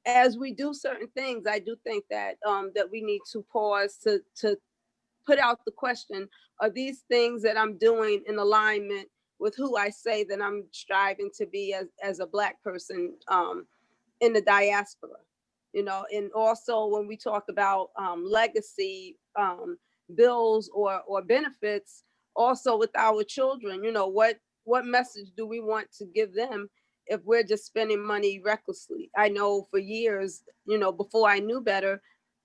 S1: as we do certain things, I do think that that we need to pause to put out the question, are these things that I'm doing in alignment with who I say that I'm striving to be as a Black person in the diaspora? You know, and also when we talk about legacy bills or benefits, also with our children, you know, what message do we want to give them if we're just spending money recklessly? I know for years, you know, before I knew better,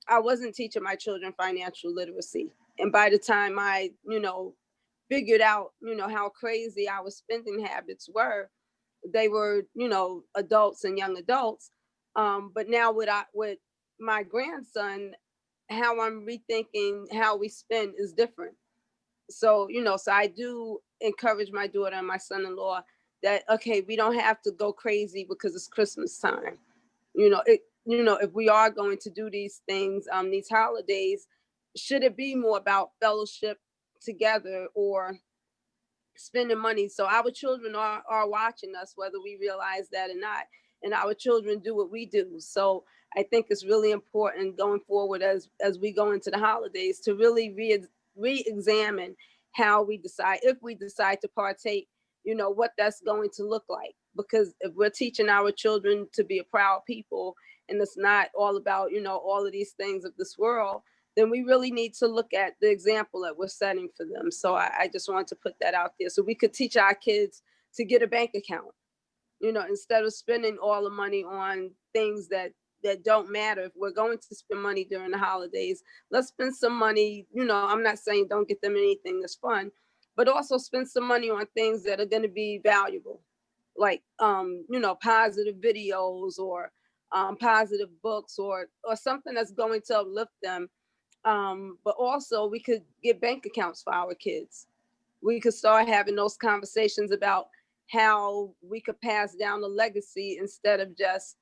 S1: I wasn't teaching my children financial literacy. And by the time I, you know, figured out, you know, how crazy our spending habits were, they were, you know, adults and young adults. But now with my grandson, how I'm rethinking how we spend is different. So, you know, so I do encourage my daughter and my son-in-law that, okay, we don't have to go crazy because it's Christmas time. You know, if we are going to do these things, these holidays, should it be more about fellowship together or spending money? So our children are watching us, whether we realize that or not, and our children do what we do. So I think it's really important going forward as we go into the holidays to really re-examine how we decide, if we decide to partake, you know, what that's going to look like. Because if we're teaching our children to be a proud people, and it's not all about, you know, all of these things of this world, then we really need to look at the example that we're setting for them. So I just wanted to put that out there so we could teach our kids to get a bank account, you know, instead of spending all the money on things that that don't matter. If we're going to spend money during the holidays, let's spend some money. I'm not saying don't get them anything that's fun, but also spend some money on things that are going to be valuable, like positive videos or positive books or something that's going to uplift them. But also we could get bank accounts for our kids. We could start having those conversations about how we could pass down the legacy instead of just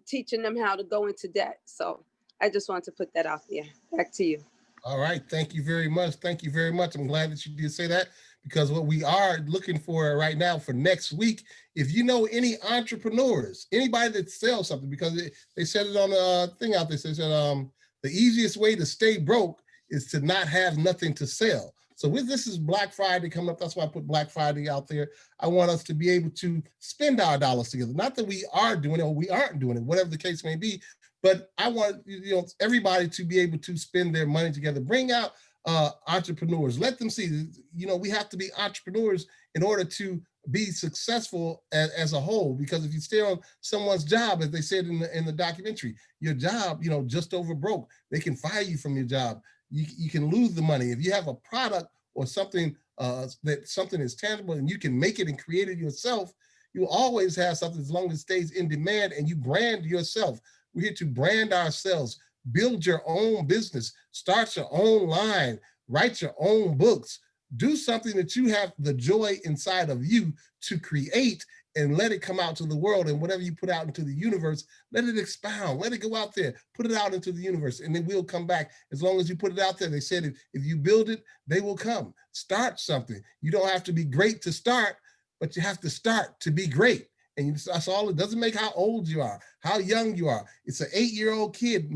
S1: teaching them how to go into debt. So I just want to put that out there. Back to you.
S2: All right. Thank you very much. Thank you very much. I'm glad that you did say that, because what we are looking for right now for next week, if you know any entrepreneurs, anybody that sells something, because they said it on the thing out there, they said the easiest way to stay broke is to not have nothing to sell. So this is Black Friday coming up. That's why I put Black Friday out there. I want us to be able to spend our dollars together. Not that we are doing it or we aren't doing it, whatever the case may be, but I want everybody to be able to spend their money together. Bring out entrepreneurs. Let them see. We have to be entrepreneurs in order to be successful as a whole. Because if you stay on someone's job, as they said in the documentary, your job, just over broke. They can fire you from your job. You can lose the money. If you have a product or something that something is tangible and you can make it and create it yourself, you will always have something as long as it stays in demand and you brand yourself. We're here to brand ourselves, build your own business, start your own line, write your own books, do something that you have the joy inside of you to create and let it come out to the world. And whatever you put out into the universe, let it expound, let it go out there, put it out into the universe, and it will come back. As long as you put it out there, they said, if you build it, they will come. Start something. You don't have to be great to start, but you have to start to be great. And that's all. It doesn't make how old you are, how young you are. It's an 8-year-old kid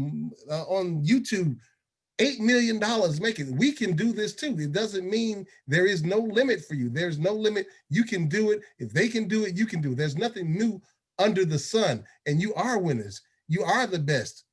S2: on YouTube, $8 million making. We can do this too. It doesn't mean there is no limit for you. There's no limit. You can do it. If they can do it, you can do it. There's nothing new under the sun. And you are winners. You are the best.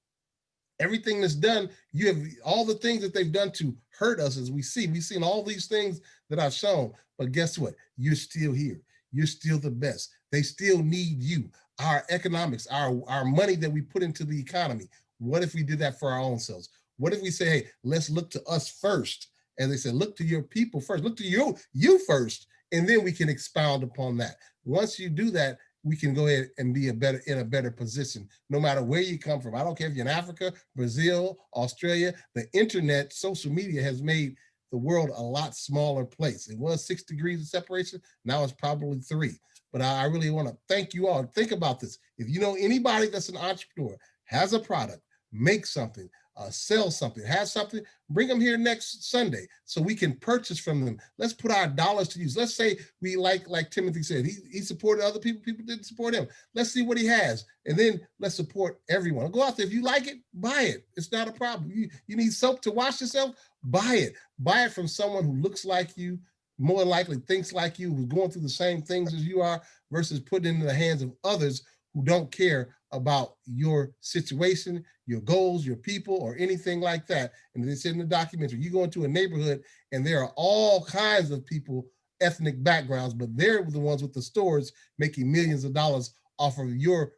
S2: Everything that's done, you have all the things that they've done to hurt us, as we've seen all these things that I've shown. But guess what? You're still here. You're still the best. They still need you. Our economics, our money that we put into the economy. What if we did that for our own selves? What if we say, hey, let's look to us first? And they said, look to your people first. Look to you first, and then we can expound upon that. Once you do that, we can go ahead and be in a better position, no matter where you come from. I don't care if you're in Africa, Brazil, Australia. The internet, social media has made the world a lot smaller place. It was 6 degrees of separation. Now it's probably 3. But I really want to thank you all. Think about this. If you know anybody that's an entrepreneur, has a product, make something, sell something, have something, bring them here next Sunday so we can purchase from them. Let's put our dollars to use. Let's say we like Timothy said, he supported other people, people didn't support him. Let's see what he has. And then let's support everyone. Go out there. If you like it, buy it. It's not a problem. You need soap to wash yourself, buy it. Buy it from someone who looks like you, more likely thinks like you, who's going through the same things as you are, versus putting it into the hands of others who don't care about your situation, your goals, your people, or anything like that. And they said in the documentary, you go into a neighborhood and there are all kinds of people, ethnic backgrounds, but they're the ones with the stores making millions of dollars off of your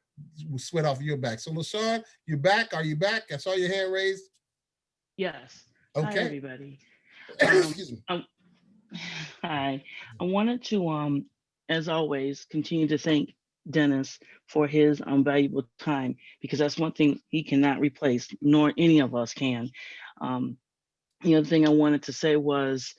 S2: sweat off of your back. So LaShawn, you're back. Are you back? I saw your hand raised.
S7: Yes. Hi,
S2: Okay.
S7: everybody.
S2: Excuse me.
S7: Hi. I wanted to, as always, continue to thank Dennis for his valuable time, because that's one thing he cannot replace, nor any of us can. The other thing I wanted to say was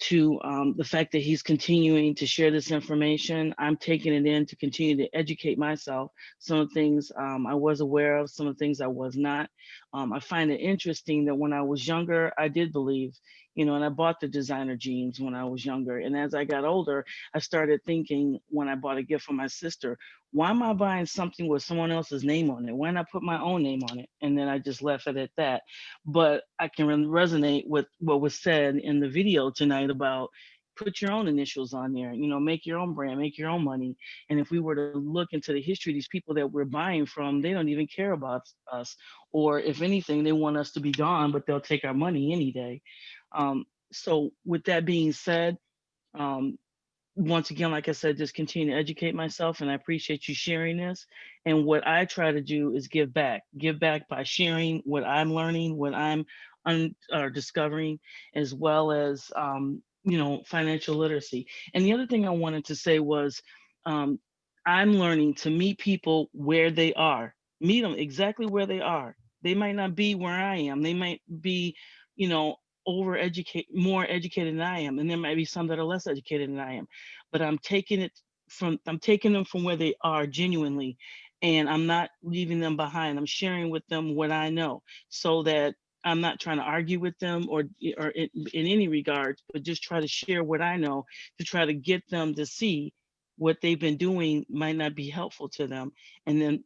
S7: to the fact that he's continuing to share this information. I'm taking it in to continue to educate myself. Some of the things I was aware of, some of the things I was not. I find it interesting that when I was younger, I did believe, and I bought the designer jeans when I was younger. And as I got older, I started thinking, when I bought a gift for my sister, why am I buying something with someone else's name on it? Why not put my own name on it? And then I just left it at that. But I can resonate with what was said in the video tonight about put your own initials on there, make your own brand, make your own money. And if we were to look into the history of these people that we're buying from, they don't even care about us. Or if anything, they want us to be gone, but they'll take our money any day. So with that being said, once again, like I said, just continue to educate myself, and I appreciate you sharing this. And what I try to do is give back by sharing what I'm learning, what I'm discovering, as well as, financial literacy. And the other thing I wanted to say was, um, I'm learning to meet people where they are, meet them exactly where they are. They might not be where I am. They might be, you know, more educated than I am. And there might be some that are less educated than I am. But I'm taking them from where they are genuinely, and I'm not leaving them behind. I'm sharing with them what I know, so that I'm not trying to argue with them or in any regards, but just try to share what I know to try to get them to see what they've been doing might not be helpful to them, and then,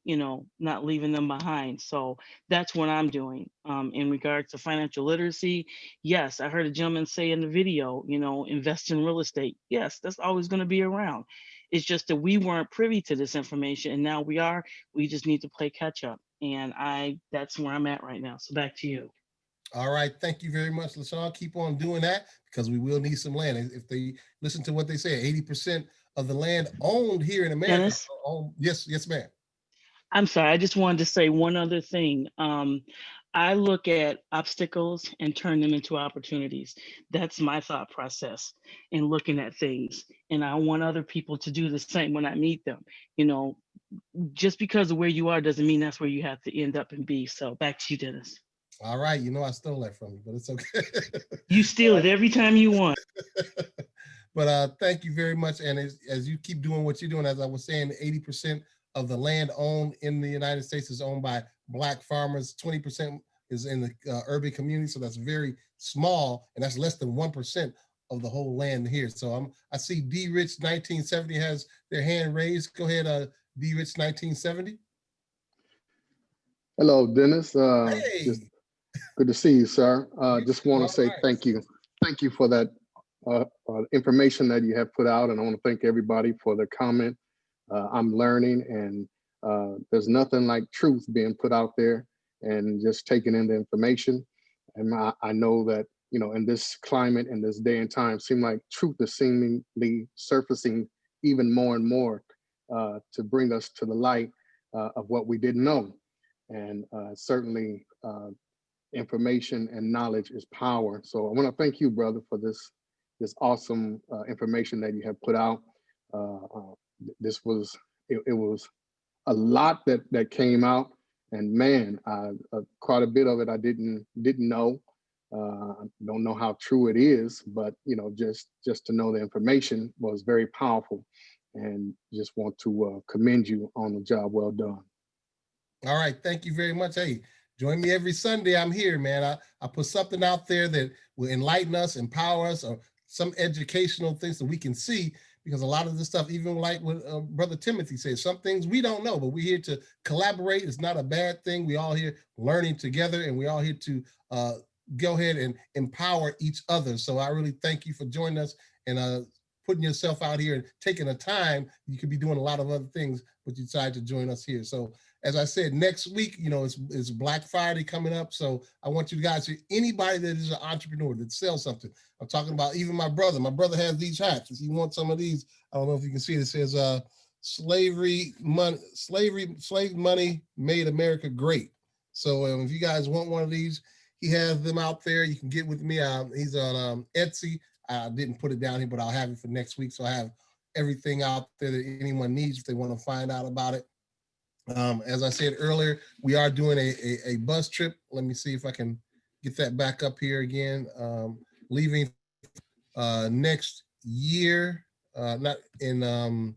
S7: not leaving them behind. So that's what I'm doing. In regards to financial literacy, yes, I heard a gentleman say in the video, invest in real estate. Yes, that's always going to be around. It's just that we weren't privy to this information, and now we are. We just need to play catch up. And that's where I'm at right now. So back to you.
S2: All right. Thank you very much, LaShawn. Keep on doing that, because we will need some land. If they listen to what they say, 80% of the land owned here in America.
S7: Dennis?
S2: Yes, ma'am.
S7: I'm sorry, I just wanted to say one other thing. I look at obstacles and turn them into opportunities. That's my thought process in looking at things. And I want other people to do the same when I meet them. Just because of where you are doesn't mean that's where you have to end up and be. So back to you, Dennis.
S2: All right. I stole that from you, but it's okay.
S7: You steal it every time you want.
S2: But thank you very much. And as you keep doing what you're doing, as I was saying, 80% of the land owned in the United States is owned by Black farmers. 20% is in the urban community. So that's very small, and that's less than 1% of the whole land here. So I see D Rich 1970 has their hand raised. Go ahead, D Rich 1970.
S8: Hello, Dennis.
S2: Hey.
S8: Just good to see you, sir. Just want to say thank you. Thank you for that information that you have put out, and I want to thank everybody for the comment. I'm learning, and there's nothing like truth being put out there and just taking in the information. And I know that, in this climate, in this day and time, seem like truth is seemingly surfacing even more and more to bring us to the light of what we didn't know. And certainly information and knowledge is power. So I want to thank you, brother, for this awesome information that you have put out. This was it was a lot that came out, and man, quite a bit of it I didn't know. Don't know how true it is, but just to know the information was very powerful, and just want to commend you on the job well done.
S2: All right, thank you very much. Hey, join me every Sunday. I'm here, man. I put something out there that will enlighten us, empower us, or some educational things that we can see, because a lot of this stuff, even like what Brother Timothy says, some things we don't know, but we're here to collaborate. It's not a bad thing. We all here learning together, and we all here to go ahead and empower each other. So I really thank you for joining us and putting yourself out here and taking the time. You could be doing a lot of other things, but you decided to join us here. So as I said, next week, it's Black Friday coming up. So I want you guys anybody that is an entrepreneur that sells something. I'm talking about even my brother. My brother has these hats. If you want some of these, I don't know if you can see it. It says slave money made America great. So if you guys want one of these, he has them out there. You can get with me. He's on Etsy. I didn't put it down here, but I'll have it for next week. So I have everything out there that anyone needs if they want to find out about it. As I said earlier, we are doing a bus trip. Let me see if I can get that back up here again. Leaving next year, not in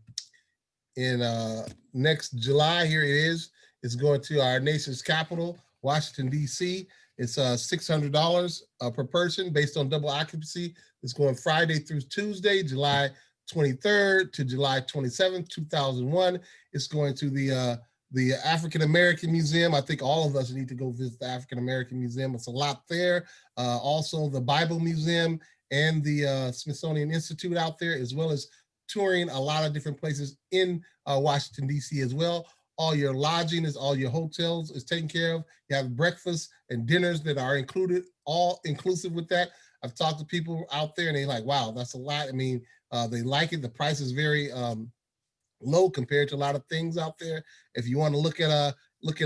S2: next July. Here it is. It's going to our nation's capital, Washington, D.C. It's $600 per person based on double occupancy. It's going Friday through Tuesday, July 23rd to July 27th, 2001. It's going to the African American Museum. I think all of us need to go visit the African American Museum. It's a lot there. Also the Bible Museum and the Smithsonian Institute out there, as well as touring a lot of different places in Washington, D.C. as well. All your lodging all your hotels is taken care of. You have breakfast and dinners that are included, all inclusive with that. I've talked to people out there and they're like, wow, that's a lot. I mean, They like it. The price is very low compared to a lot of things out there. If you want to look it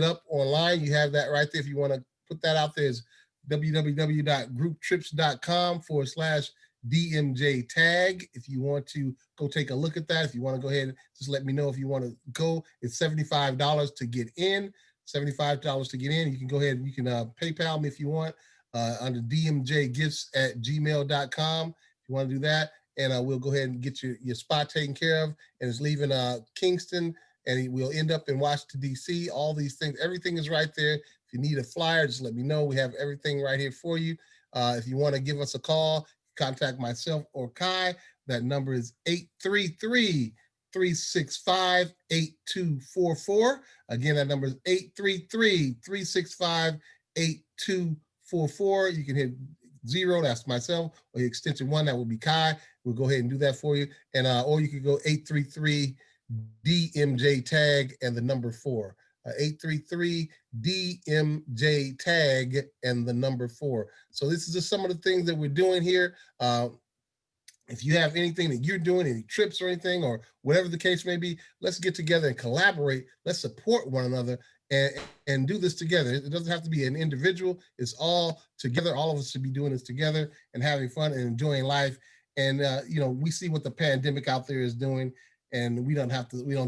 S2: up online, you have that right there. If you want to put that out there, is www.grouptrips.com/DMJ tag. If you want to go take a look at that, if you want to go ahead and just let me know if you want to go. It's $75 to get in. $75 to get in. You can go ahead and you can PayPal me if you want under dmjgifts@gmail.com. If you want to do that, and we'll go ahead and get your spot taken care of. And it's leaving Kingston, and we'll end up in Washington, D.C. All these things, everything is right there. If you need a flyer, just let me know. We have everything right here for you. If you want to give us a call, contact myself or Kai. That number is 833-365-8244. Again, that number is 833-365-8244. You can hit 0, that's myself, or extension 1, that will be Kai. We'll go ahead and do that for you. And or you could go 833-DMJ tag and the number 4. 833-DMJ tag and the number 4. So this is just some of the things that we're doing here. If you have anything that you're doing, any trips or anything, or whatever the case may be, let's get together and collaborate. Let's support one another and do this together. It doesn't have to be an individual. It's all together. All of us should be doing this together and having fun and enjoying life. And we see what the pandemic out there is doing, and we don't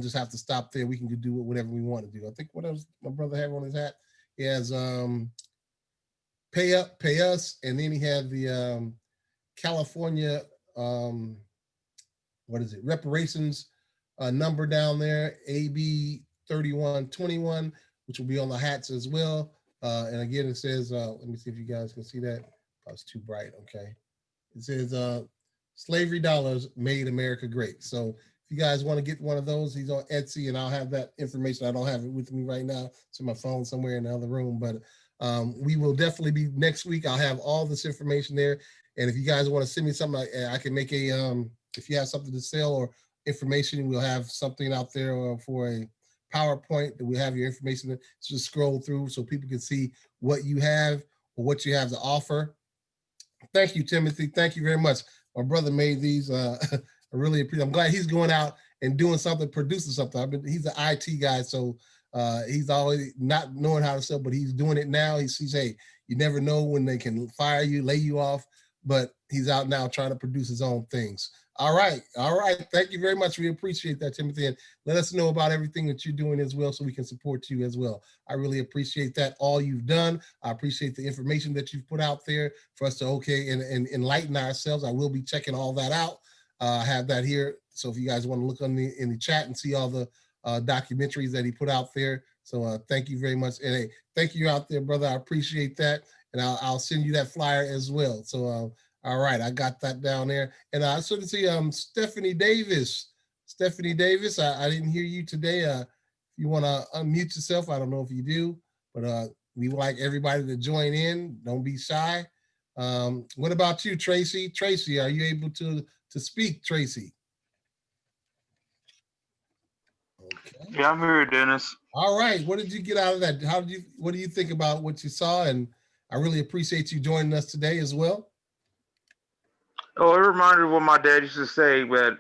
S2: just have to stop there. We can do whatever we want to do. I think what else my brother had on his hat? He has pay us, and then he had the California reparations number down there, AB 3121, which will be on the hats as well. And again, it says, let me see if you guys can see that. Oh, it's too bright. Okay. It says slavery dollars made America great. So if you guys want to get one of those, he's on Etsy, and I'll have that information. I don't have it with me right now. It's in my phone somewhere in the other room, but we will definitely be next week. I'll have all this information there. And if you guys want to send me something, I can make if you have something to sell or information, we'll have something out there for a PowerPoint that we have your information to just scroll through so people can see what you have or what you have to offer. Thank you, Timothy. Thank you very much. My brother made these. I really appreciate. I'm glad he's going out and doing something, producing something. He's an IT guy, so he's always not knowing how to sell, but he's doing it now. He sees, hey, you never know when they can fire you, lay you off, but he's out now trying to produce his own things. All right. Thank you very much. We appreciate that, Timothy. And let us know about everything that you're doing as well so we can support you as well. I really appreciate that, all you've done. I appreciate the information that you've put out there for us to and enlighten ourselves. I will be checking all that out. I have that here. So if you guys want to look in the chat and see all the documentaries that he put out there. So thank you very much. And hey, thank you out there, brother. I appreciate that. And I'll send you that flyer as well. So all right, I got that down there. And I sort of see Stephanie Davis. Stephanie Davis, I didn't hear you today. If you want to unmute yourself, I don't know if you do, but we would like everybody to join in. Don't be shy. What about you, Tracy? Tracy, are you able to speak, Tracy? Okay.
S9: Yeah, I'm here, Dennis.
S2: All right. What did you get out of that? What do you think about what you saw? And I really appreciate you joining us today as well.
S9: Oh, it reminded me what my dad used to say, that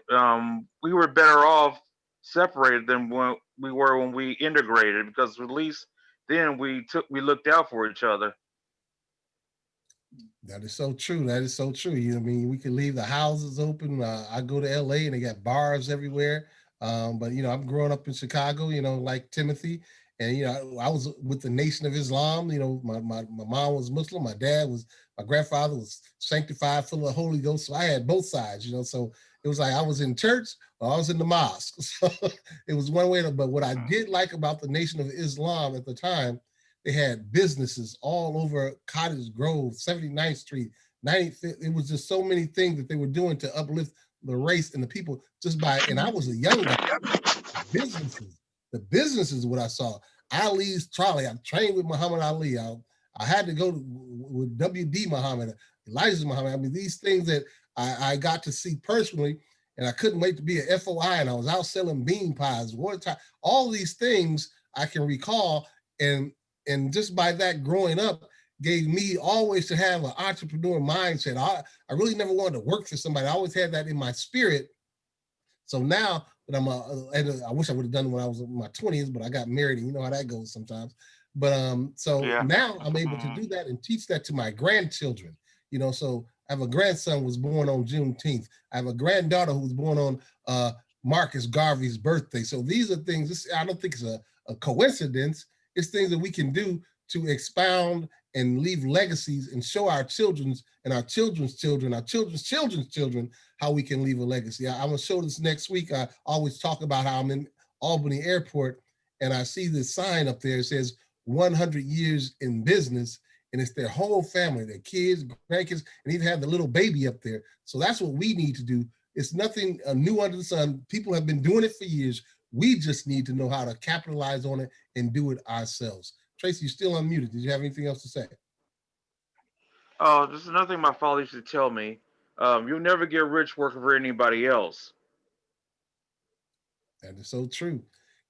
S9: we were better off separated than we were when we integrated, because at least then we looked out for each other.
S2: That is so true. That is so true. I mean, we can leave the houses open. I go to LA and they got bars everywhere. But I'm growing up in Chicago, like Timothy, and I was with the Nation of Islam. My mom was Muslim, my grandfather was sanctified, full of the Holy Ghost. So I had both sides, so it was like I was in church or I was in the mosque. So it was one way but what I did like about the Nation of Islam at the time, they had businesses all over Cottage Grove, 79th Street, 95th. It was just so many things that they were doing to uplift the race and the people and I was a young guy. The businesses is what I saw. Ali's trolley. I trained with Muhammad Ali. I had to go with W.D. Muhammad, Elijah Muhammad. I mean, these things that I got to see personally, and I couldn't wait to be an FOI, and I was out selling bean pies, water, all these things I can recall, and just by that growing up, gave me always to have an entrepreneur mindset. I really never wanted to work for somebody. I always had that in my spirit. So now that I wish I would have done it when I was in my 20s, but I got married and you know how that goes sometimes. But so
S9: Yeah.
S2: now I'm able to do that and teach that to my grandchildren. You know, so I have a grandson who was born on Juneteenth. I have a granddaughter who was born on Marcus Garvey's birthday. So these are things, I don't think it's a coincidence. It's things that we can do to expound and leave legacies and show our children's and our children's children, our children's children's children, how we can leave a legacy. I'm gonna show this next week. I always talk about how I'm in Albany Airport and I see this sign up there. It says 100 years in business, and it's their whole family, their kids, grandkids, and even have the little baby up there. So that's what we need to do. It's nothing new under the sun. People have been doing it for years. We just need to know how to capitalize on it and do it ourselves. Tracy, you're still unmuted. Did you have anything else to say?
S9: Oh, this is another thing my father used to tell me. You'll never get rich working for anybody else.
S2: That is so true.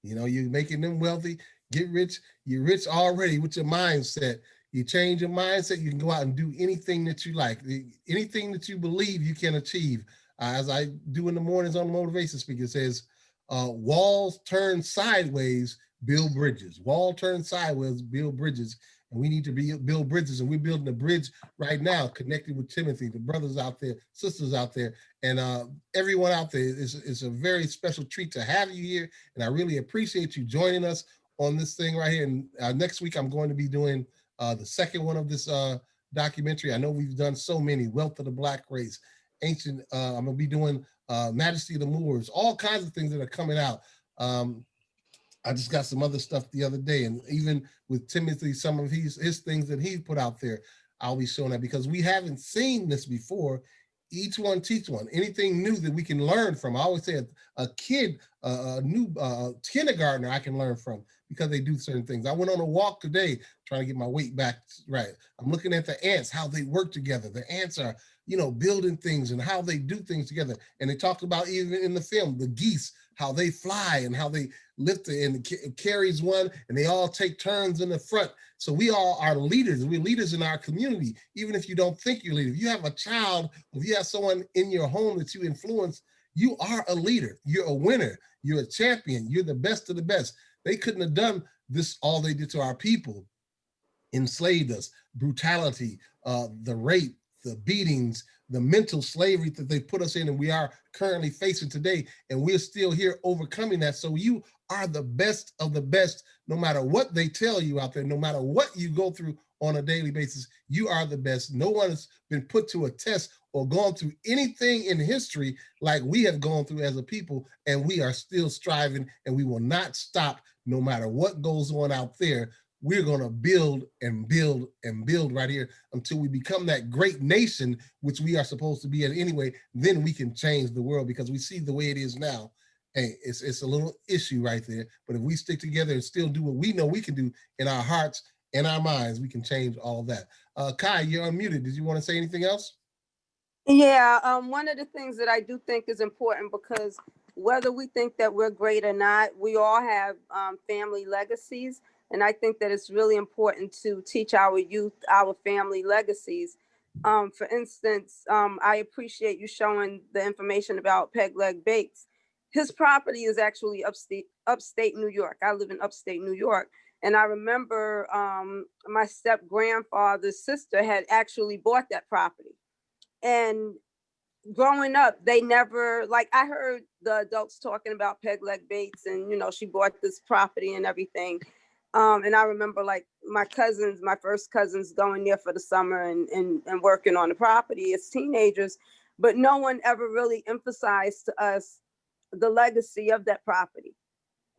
S2: You know, you're making them wealthy, get rich. You're rich already with your mindset. You change your mindset, you can go out and do anything that you like. Anything that you believe you can achieve. As I do in the mornings on the motivation speaker, it says, walls turn sideways, build bridges. Wall turn sideways, build bridges. And we need to build bridges. And we're building a bridge right now, connected with Timothy, the brothers out there, sisters out there, and everyone out there. It's a very special treat to have you here. And I really appreciate you joining us on this thing right here. And next week, I'm going to be doing the second one of this documentary. I know we've done so many, Wealth of the Black Race, Ancient, I'm gonna be doing Majesty of the Moors, all kinds of things that are coming out. I just got some other stuff the other day, and even with Timothy, some of his things that he put out there, I'll be showing that because we haven't seen this before. Each one teach one. Anything new that we can learn from. I always say a kid, a new kindergartner, I can learn from because they do certain things. I went on a walk today trying to get my weight back right. I'm looking at the ants, how they work together. The ants are, building things and how they do things together. And they talked about even in the film, the geese, how they fly and how they lift it and it carries one and they all take turns in the front. So we all are leaders. We're leaders in our community, even if you don't think you're a leader. If you have a child, if you have someone in your home that you influence, you are a leader. You're a winner. You're a champion. You're the best of the best. They couldn't have done this, all they did to our people, enslaved us, brutality, the rape, the beatings, the mental slavery that they put us in and we are currently facing today. And we're still here overcoming that. So you are the best of the best, no matter what they tell you out there, no matter what you go through on a daily basis, you are the best. No one has been put to a test or gone through anything in history like we have gone through as a people, and we are still striving and we will not stop no matter what goes on out there. We're going to build and build and build right here until we become that great nation, which we are supposed to be at anyway. Then we can change the world because we see the way it is now. Hey, it's a little issue right there. But if we stick together and still do what we know we can do in our hearts and our minds, we can change all that. Kai, you're unmuted. Did you want to say anything else?
S1: Yeah, one of the things that I do think is important, because whether we think that we're great or not, we all have family legacies. And I think that it's really important to teach our youth our family legacies. For instance, I appreciate you showing the information about Peg Leg Bates. His property is actually upstate New York. I live in upstate New York. And I remember my step grandfather's sister had actually bought that property. And growing up, they never, like, I heard the adults talking about Peg Leg Bates and, she bought this property and everything. And I remember, like, my first cousins going there for the summer and working on the property as teenagers, but no one ever really emphasized to us the legacy of that property.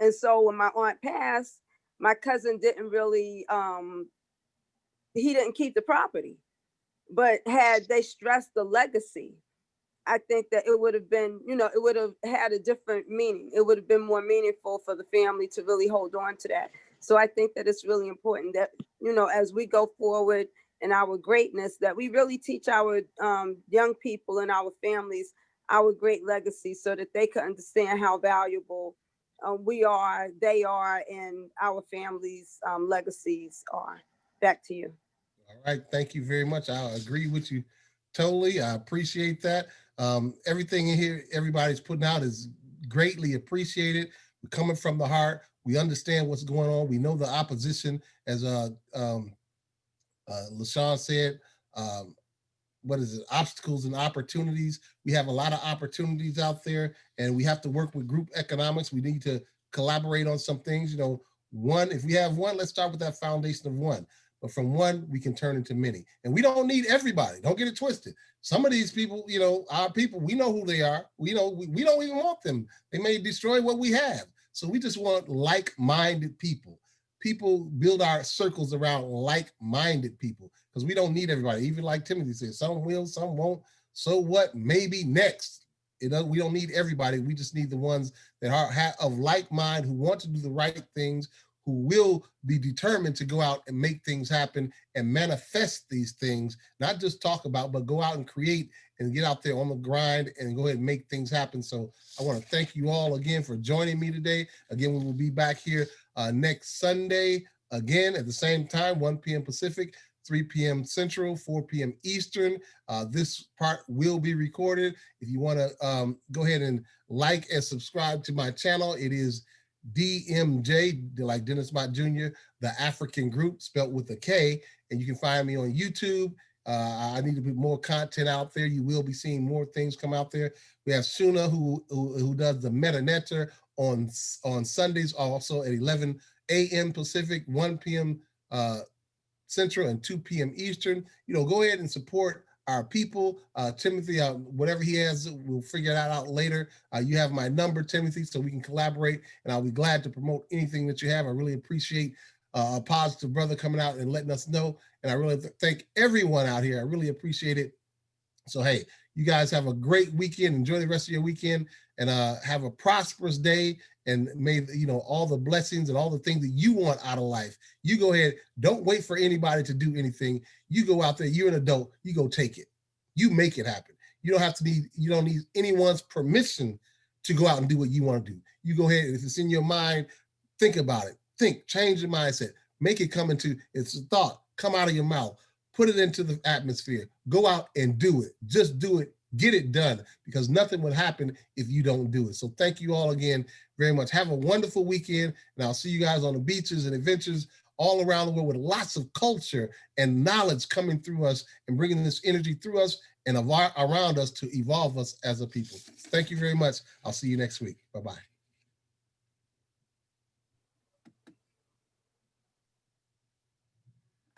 S1: And so when my aunt passed, my cousin didn't really, he didn't keep the property. But had they stressed the legacy, I think that it would have been, it would have had a different meaning. It would have been more meaningful for the family to really hold on to that. So I think that it's really important that, as we go forward in our greatness, that we really teach our young people and our families our great legacy so that they can understand how valuable we are, they are, and our families' legacies are. Back to you.
S2: All right. Thank you very much. I agree with you totally. I appreciate that. Everything in here, everybody's putting out is greatly appreciated. We're coming from the heart. We understand what's going on. We know the opposition, as LaShawn said. What is it? Obstacles and opportunities. We have a lot of opportunities out there, and we have to work with group economics. We need to collaborate on some things. You know, one, if we have one, let's start with that foundation of one. But from one, we can turn into many. And we don't need everybody. Don't get it twisted. Some of these people, you know, our people, we know who they are. We know we don't even want them. They may destroy what we have. So we just want like-minded people. People build our circles around like-minded people, because we don't need everybody. Even like Timothy said, some will, some won't. So what? Maybe next. We don't need everybody. We just need the ones that are of like mind, who want to do the right things, who will be determined to go out and make things happen and manifest these things, not just talk about, but go out and create and get out there on the grind and go ahead and make things happen. So I want to thank you all again for joining me today. Again, we will be back here next Sunday, again, at the same time, 1 p.m. Pacific, 3 p.m. Central, 4 p.m. Eastern. This part will be recorded. If you want to go ahead and like and subscribe to my channel, it is DMJ, like Dennis Mott Jr., the African Group, spelled with a K. And you can find me on YouTube. I need to put more content out there. You will be seeing more things come out there. We have Shuna, who does the Meta Netter on Sundays, also at 11 a.m. Pacific, 1 p.m. Central, and 2 p.m. Eastern. You know, go ahead and support our people. Timothy, whatever he has, we'll figure that out later. You have my number, Timothy, so we can collaborate, and I'll be glad to promote anything that you have. I really appreciate a positive brother coming out and letting us know, and I really thank everyone out here. I really appreciate it. So, hey, you guys have a great weekend. Enjoy the rest of your weekend, and have a prosperous day. And may, you know, all the blessings and all the things that you want out of life. You go ahead. Don't wait for anybody to do anything. You go out there. You're an adult. You go take it. You make it happen. You don't need anyone's permission to go out and do what you want to do. You go ahead. If it's in your mind, think about it. Change your mindset. Make it come into, it's a thought. Come out of your mouth. Put it into the atmosphere. Go out and do it. Just do it. Get it done, because nothing would happen if you don't do it. So thank you all again very much. Have a wonderful weekend, and I'll see you guys on the beaches and adventures all around the world with lots of culture and knowledge coming through us and bringing this energy through us and around us to evolve us as a people. Thank you very much. I'll see you next week. Bye-bye.